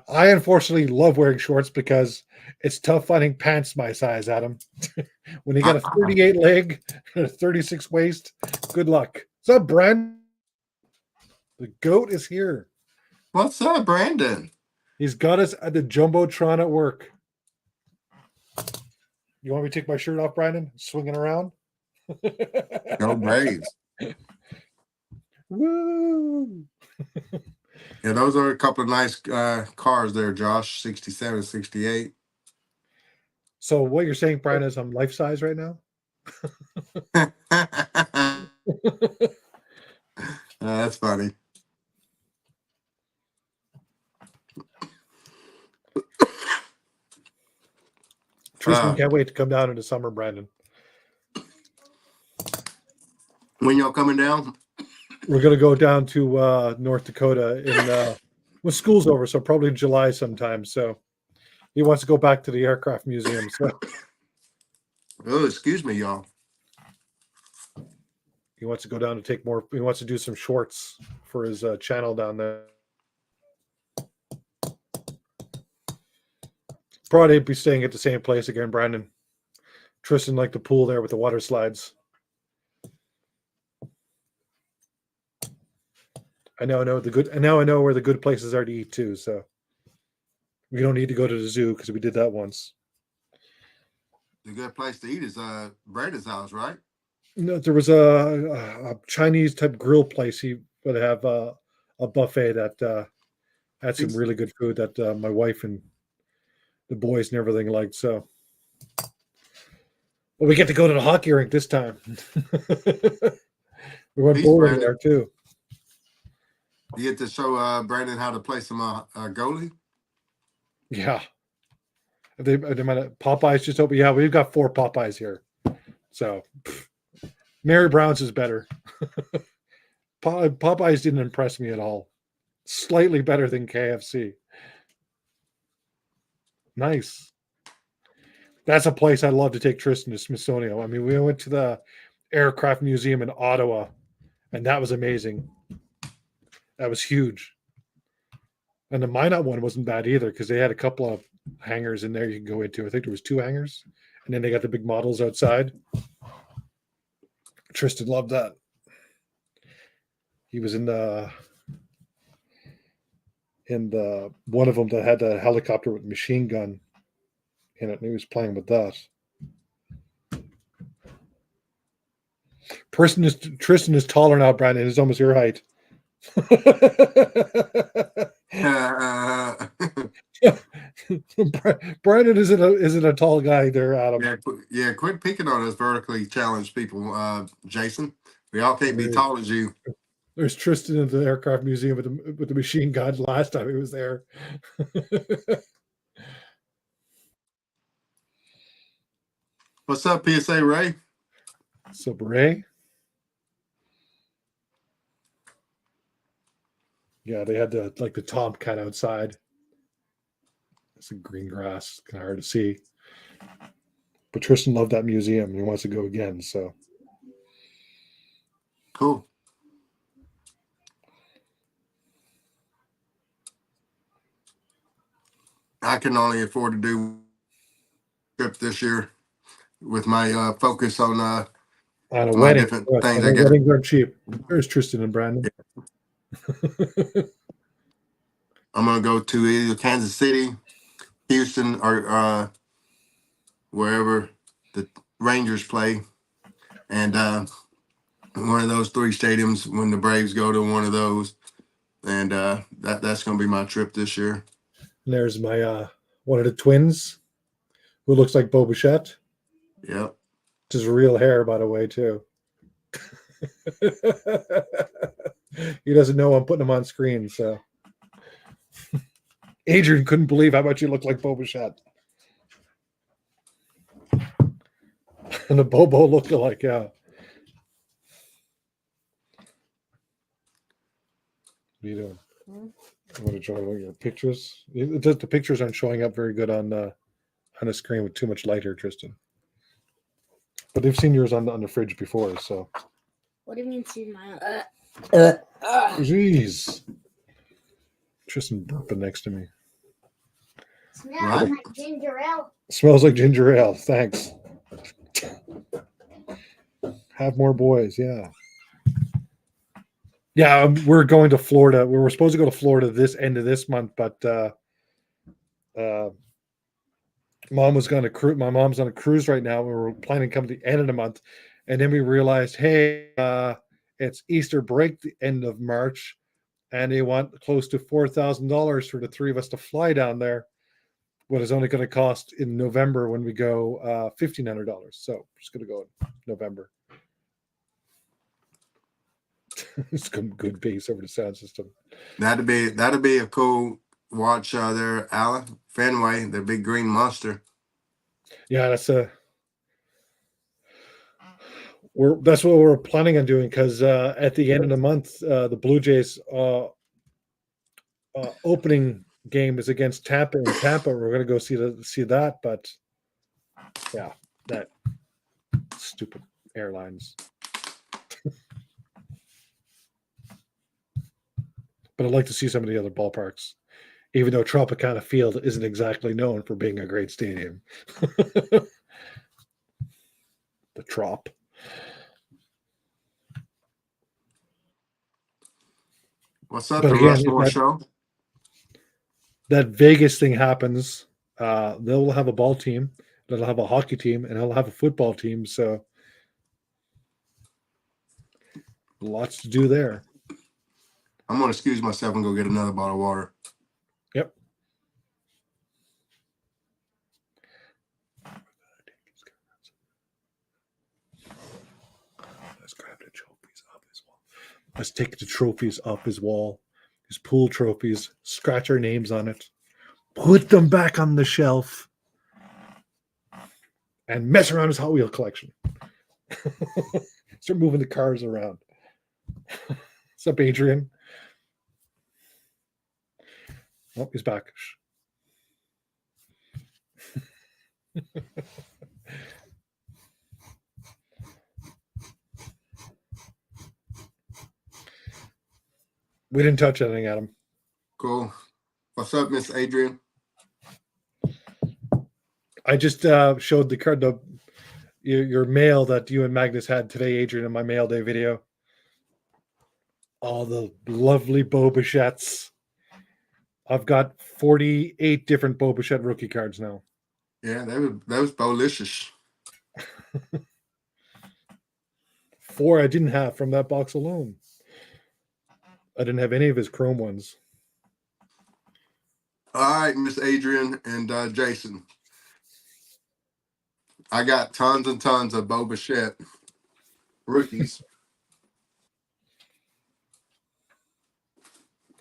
B: I unfortunately love wearing shorts because it's tough finding pants my size, Adam. When you got a 38 leg and a 36 waist, good luck. What's up, Brand? The goat is here.
A: What's up, Brandon?
B: He's got us at the Jumbotron at work. You want me to take my shirt off, Brandon? Swinging around?
A: Go Braves.
B: Woo!
A: Yeah, those are a couple of nice cars there, Josh. 67, 68.
B: So what you're saying, Brian, is I'm life size right now?
A: That's funny.
B: Tristan can't wait to come down in the summer, Brandon.
A: When y'all coming down?
B: We're going to go down to North Dakota when school's over, so probably July sometime. So he wants to go back to the aircraft museum. So
A: Oh, excuse me, y'all.
B: he wants to go down to take more. He wants to do some shorts for his channel down there. Probably be staying at the same place again, Brandon. Tristan liked the pool there with the water slides. I know the good. And now I know where the good places are to eat too. So we don't need to go to the zoo because we did that once.
A: The good place to eat is Brandon's house, right?
B: No, there was a Chinese type grill place. He would have a buffet that had some really good food that my wife and the boys and everything liked. So, but we get to go to the hockey rink this time. We went bowling there too.
A: You get to show Brandon how to play some goalie.
B: Yeah, they might Popeyes just open. Yeah, we've got 4 Popeyes here. So Mary Brown's is better. Popeyes didn't impress me at all. Slightly better than KFC. Nice. That's a place I'd love to take Tristan to Smithsonian. I mean, we went to the Aircraft Museum in Ottawa, and that was amazing. That was huge. And the Minot one wasn't bad either because they had a couple of hangars in there you can go into. I think there was 2 hangars, and then they got the big models outside. Tristan loved that. He was in the one of them that had a helicopter with a machine gun in it, and he was playing with that. Tristan is taller now, Brandon. He's almost your height. Brandon isn't a tall guy there, Adam.
A: Yeah, quit picking on us vertically challenged people, Jason. We all can't be tall as you.
B: There's Tristan at the Aircraft Museum with the machine gun last time he was there.
A: What's up, PSA Ray?
B: So Ray? Yeah, they had the tomcat outside. Some green grass, kind of hard to see. But Tristan loved that museum. He wants to go again. So
A: cool. I can only afford to do a trip this year with my focus on
B: a
A: my
B: wedding.
A: different things. I
B: Weddings aren't cheap. There's Tristan and Brandon.
A: Yeah. I'm gonna go to either Kansas City, Houston, or wherever the Rangers play, and one of those 3 stadiums when the Braves go to one of those, and that's gonna be my trip this year.
B: And there's my one of the twins, who looks like Bo Bichette.
A: Yep.
B: Which is real hair, by the way, too. He doesn't know I'm putting him on screen, so Adrian couldn't believe how much he looked like Boba Fett. And the Bobo looked like, yeah. What are you doing? I want to show your pictures. The pictures aren't showing up very good on the screen with too much light here, Tristan. But they've seen yours on the fridge before, so.
C: What do you mean see my
B: Jeez. Tristan burping next to me.
C: smells
A: Right.
C: like ginger ale?
B: Smells like ginger ale. Thanks. Have more boys, yeah. Yeah, we're going to Florida. We were supposed to go to Florida this end of this month, but mom was going to cruise. My mom's on a cruise right now. We were planning to come to the end of the month, and then we realized, hey, it's Easter break, the end of March, and they want close to $4,000 for the three of us to fly down there. What is only going to cost in November when we go $1,500. So we're just going to go in November. It's some good bass over the sound system.
A: That'd be a cool watch there, Alan. Fenway, the big green monster.
B: Yeah, that's what we're planning on doing, because at the end of the month, the Blue Jays opening game is against Tampa in Tampa. We're going to go see that, but yeah, that stupid airlines. But I'd like to see some of the other ballparks, even though Tropicana Field isn't exactly known for being a great stadium. The Trop.
A: What's up,
B: But
A: the
B: again,
A: Rushmore show?
B: That Vegas thing happens, they'll have a ball team, they'll have a hockey team, and they'll have a football team. So lots to do there.
A: I'm gonna excuse myself and go get another bottle of water.
B: Yep. Let's grab the trophies off his wall. Let's take the trophies off his wall. His pool trophies. Scratch our names on it. Put them back on the shelf. And mess around his Hot Wheel collection. Start moving the cars around. What's up, Adrian? Oh, he's back. We didn't touch anything, Adam.
A: Cool. What's up, Miss Adrian?
B: I just showed the card, your mail that you and Magnus had today, Adrian, in my mail day video. All the lovely Boba Fett's. I've got 48 different Boba Fett rookie cards now.
A: Yeah, that was bolicious.
B: 4 I didn't have from that box alone. I didn't have any of his chrome ones.
A: All right, Miss Adrian and Jason. I got tons and tons of Boba Fett rookies.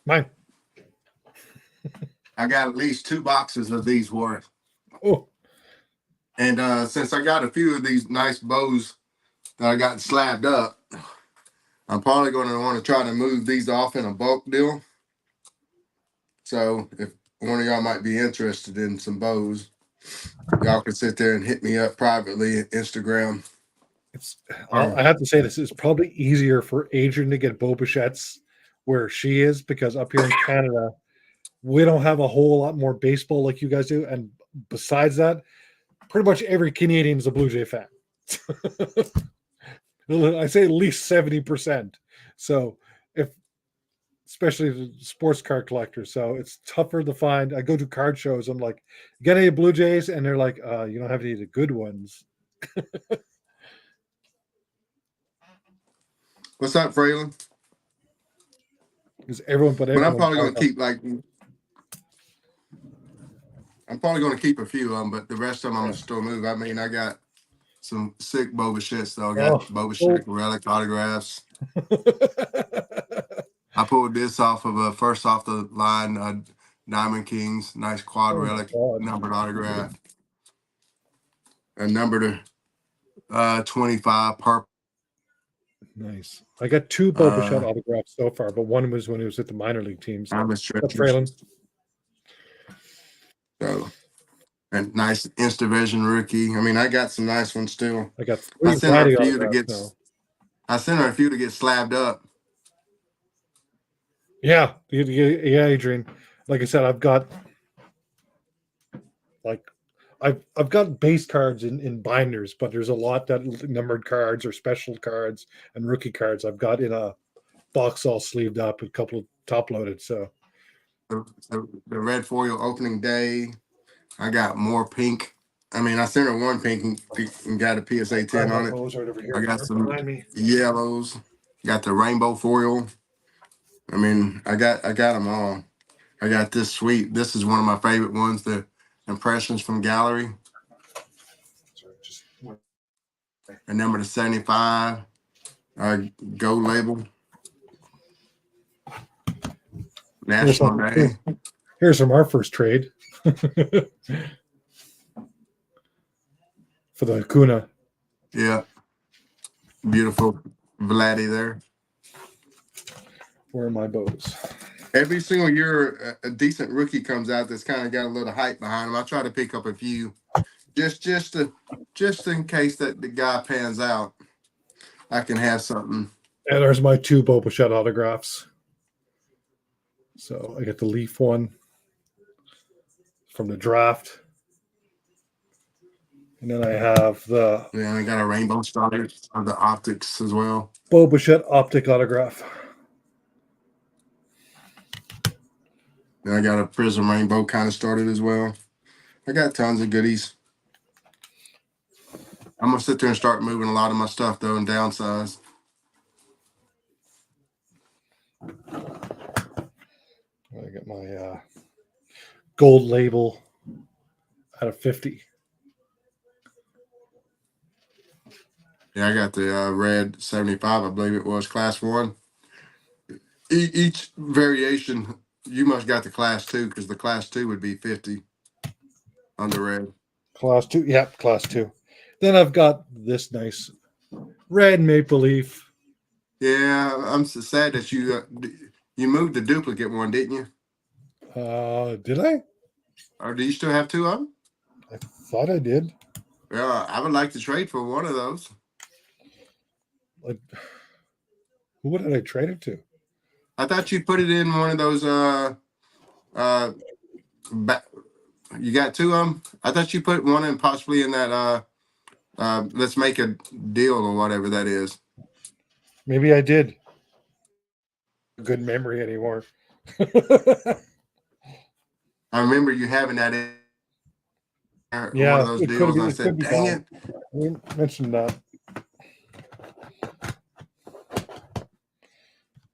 B: Mine.
A: I got at least 2 boxes of these worth.
B: Oh.
A: And since I got a few of these nice bows that I got slabbed up, I'm probably going to want to try to move these off in a bulk deal. So if one of y'all might be interested in some bows, y'all can sit there and hit me up privately at Instagram.
B: I have to say, this is probably easier for Adrian to get Boba Fett's where she is, because up here in Canada, we don't have a whole lot more baseball like you guys do. And besides that, pretty much every Canadian is a Blue Jay fan. I say at least 70%. So especially the sports card collectors. So it's tougher to find. I go to card shows. I'm like, you got any Blue Jays? And they're like, you don't have any of the good ones.
A: What's up, Fraylin?
B: Because everyone but
A: But
B: everyone.
A: I'm probably going to keep a few of them, but the rest of them I'm going to still move. I mean, I got some sick Boba Fett, though. I got Boba Fett relic autographs. I pulled this off of first off the line Diamond Kings, nice quad
B: Oh my
A: relic,
B: God.
A: numbered autograph. A number to 25 purple.
B: Nice. I got 2 Bo Bichette
A: Uh,
B: autographs so far, but one was when he was at the minor league teams.
A: Diamond
B: Up
A: stretchers.
B: Fralin.
A: So, and nice Instavision rookie. I mean, I got some nice ones still.
B: I got
A: I
B: 3
A: sent her a
B: Vladdy
A: few to
B: autographs
A: get.
B: now.
A: I sent her a few to get slabbed up.
B: Yeah, yeah, Adrian. Like I said, I've got I've got base cards in binders, but there's a lot that numbered cards or special cards and rookie cards I've got in a box all sleeved up, a couple of top loaded. So
A: The red foil opening day. I got more pink. I mean, I sent her one pink and got a PSA 10 on it.
B: Those right over here.
A: I got some
B: behind me.
A: yellows. Got the rainbow foil. I mean, I got them all. I got this sweet. This is one of my favorite ones. The impressions from gallery.
B: Sorry, just
A: A number to 75. Gold label. National Day.
B: Here's from our first trade for the Acuna.
A: Yeah. Beautiful Vladdy there.
B: Where are my bows?
A: Every single year, a decent rookie comes out that's kind of got a little hype behind him. I try to pick up a few, just in case that the guy pans out. I can have something.
B: And there's my 2 Bo Bichette autographs. So I get the Leaf one from the draft. And then I have the
A: Yeah, I got a rainbow starter of the optics as well.
B: Bo Bichette optic autograph.
A: Then I got a Prism Rainbow kind of started as well. I got tons of goodies. I'm gonna sit there and start moving a lot of my stuff though and downsize.
B: I get my gold label out of 50.
A: Yeah, I got the red 75, I believe it was, class 1. Each variation, you must got the class 2 because the class 2 would be 50 on the red.
B: Class 2. Yep, class 2. Then I've got this nice red maple leaf.
A: Yeah, I'm so sad that you moved the duplicate one, didn't you?
B: Did I?
A: Or do you still have 2 of them?
B: I thought I did.
A: Yeah, I would like to trade for one of those.
B: Like, who did I trade it to?
A: I thought you put it in one of those. You got 2 of them. I thought you put one in possibly in that. Let's make a deal or whatever that is.
B: Maybe I did. Good memory anymore.
A: I remember you having that in
B: Yeah,
A: one of those
B: it could
A: deals.
B: be-
A: And I
B: it
A: said,
B: could be
A: "Dang
B: gone.
A: it!"
B: We mentioned that.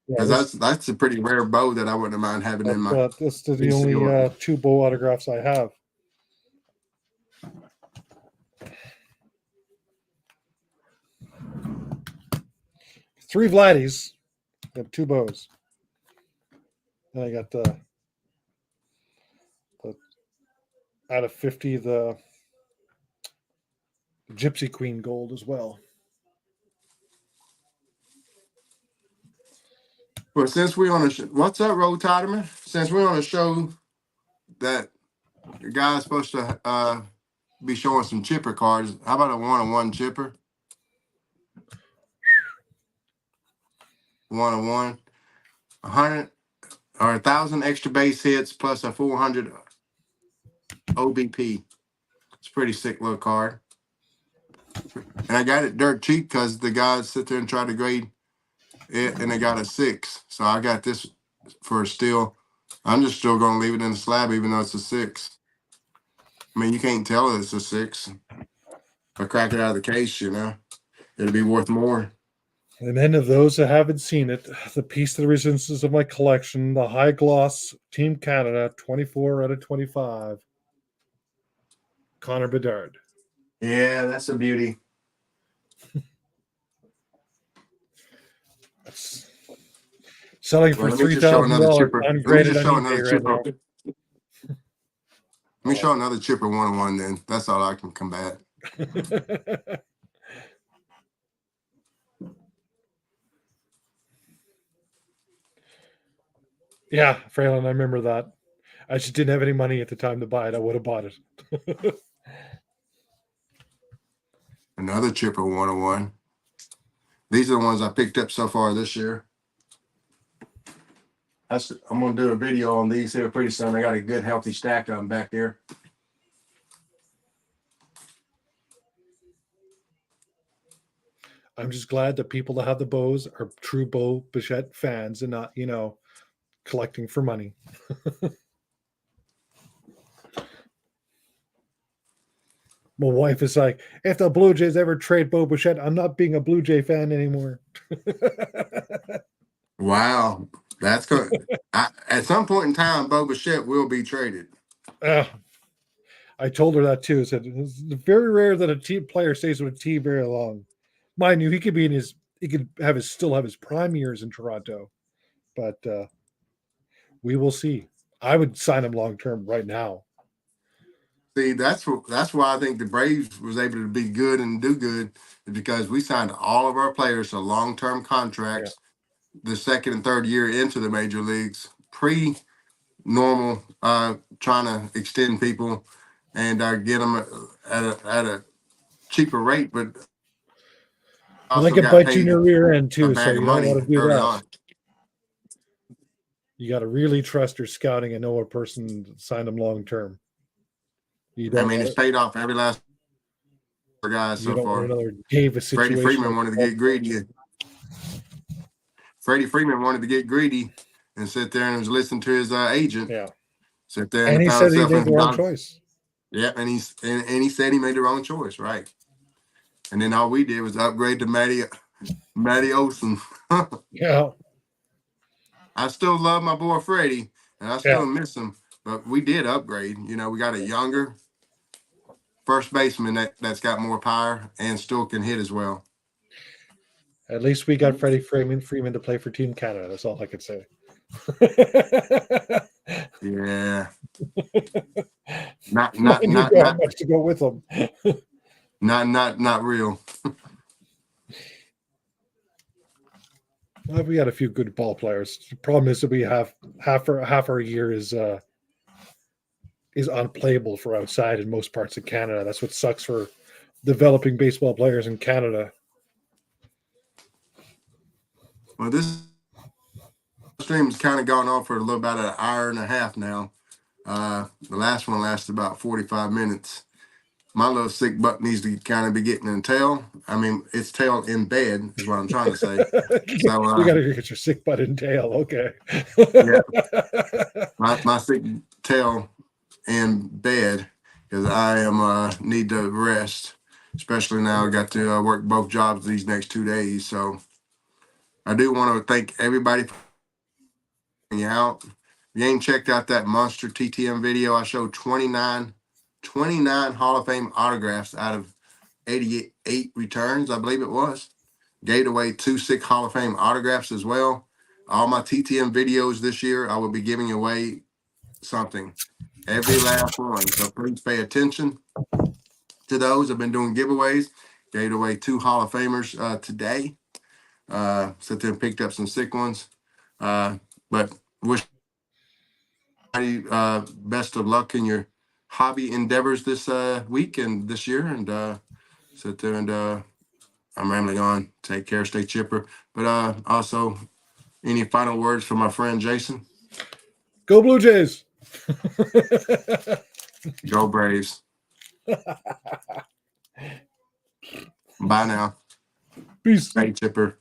B: Yeah,
A: Because that's a pretty rare bow that I wouldn't mind having in my.
B: that's the
A: PC
B: only
A: order.
B: 2 Bo autographs I have. Three Vladdies. I have 2 bows. Then I got the out of 50 the Gypsy Queen gold as well.
A: Well, since we're on a what's up, Road Tiderman? Since we're on a show that the guy's supposed to be showing some chipper cards, how about a 1-on-1 chipper? 1-on-1, 100 or 1,000 extra base hits plus a 400 OBP. It's a pretty sick little card. And I got it dirt cheap because the guys sit there and try to grade it, and they got a 6. So I got this for a steal. I'm just still going to leave it in the slab even though it's a 6. I mean, you can't tell it's a 6. If I crack it out of the case, it'll be worth more.
B: And then of those that haven't seen it, the piece of the resistance of my collection, the high gloss Team Canada 24 out of 25. Connor Bedard.
A: Yeah, that's a beauty.
B: Selling for
A: Well, let me just show another
B: $3,000
A: chipper. Let me
B: ungraded
A: just show
B: on
A: another
B: eBay right
A: chipper.
B: now.
A: Let me show another chipper 101 then. That's all I can combat.
B: Yeah, Fraylin, I remember that. I just didn't have any money at the time to buy it. I would have bought it.
A: Another chipper 101. These are the ones I picked up so far this year. I'm going to do a video on these here pretty soon. I got a good healthy stack of them back there.
B: I'm just glad that people that have the bows are true Bo Bichette fans and not, collecting for money. My wife is like, if the Blue Jays ever trade Bo Bichette, I'm not being a Blue Jay fan anymore.
A: Wow. That's good. At some point in time, Bo Bichette will be traded.
B: I told her that too. I said it's very rare that a team player stays with a team very long. Mind you, he could still have his prime years in Toronto, but we will see. I would sign him long term right now.
A: See, that's why I think the Braves was able to be good and do good, is because we signed all of our players to long-term contracts the second and third year into the major leagues, pre-normal, trying to extend people and get them at a cheaper rate, but
B: Well, they
A: also
B: can
A: got
B: bite you in
A: paid
B: your rear end
A: a
B: too, so
A: bag of
B: you don't
A: money
B: want to do
A: early
B: that.
A: on.
B: You got to really trust your scouting and know a person signed them long term.
A: I mean, it's paid off every last guy
B: You
A: so
B: don't want
A: far.
B: another Davis
A: Freddie
B: situation.
A: Freeman wanted to get greedy. Freddie Freeman wanted to get greedy and sit there and was listening to his agent.
B: Yeah.
A: Sit there
B: And he
A: found
B: said he
A: himself
B: made
A: in
B: the wrong choice.
A: Yeah, and he said he made the wrong choice, right? And then all we did was upgrade to Matty Olson.
B: Yeah.
A: I still love my boy Freddie, and I still
B: Yeah.
A: miss him, but we did upgrade. We got a younger first baseman that's got more power and still can hit as well.
B: At least we got Freddie Freeman to play for Team Canada. That's all I could say.
A: Yeah.
B: Not much to go with them.
A: Not real.
B: Well, we got a few good ball players. The problem is that we have half our year is unplayable for outside in most parts of Canada. That's what sucks for developing baseball players in Canada.
A: Well, this stream's kind of gone on for a little about an hour and a half now. The last one lasted about 45 minutes. My little sick butt needs to kind of be getting in tail. I mean, it's tail in bed is what I'm trying to say. So
B: you got to get your sick butt in tail. Okay.
A: Yeah, my sick tail in bed because I am need to rest, especially now I got to work both jobs these next 2 days. So I do want to thank everybody for coming out. If you ain't checked out that monster TTM video, I showed 29 Hall of Fame autographs out of 88 returns, I believe it was. Gave away 2 sick Hall of Fame autographs as well. All my TTM videos this year, I will be giving away something. Every last one. So please pay attention to those. I've been doing giveaways. Gave away 2 Hall of Famers today. Sit there and picked up some sick ones. But wish best of luck in your hobby endeavors this week and this year. And sit there and I'm rambling on. Take care, stay chipper. But also, any final words from my friend Jason?
B: Go Blue Jays.
A: Go Braves. Bye now.
B: Peace.
A: Stay chipper.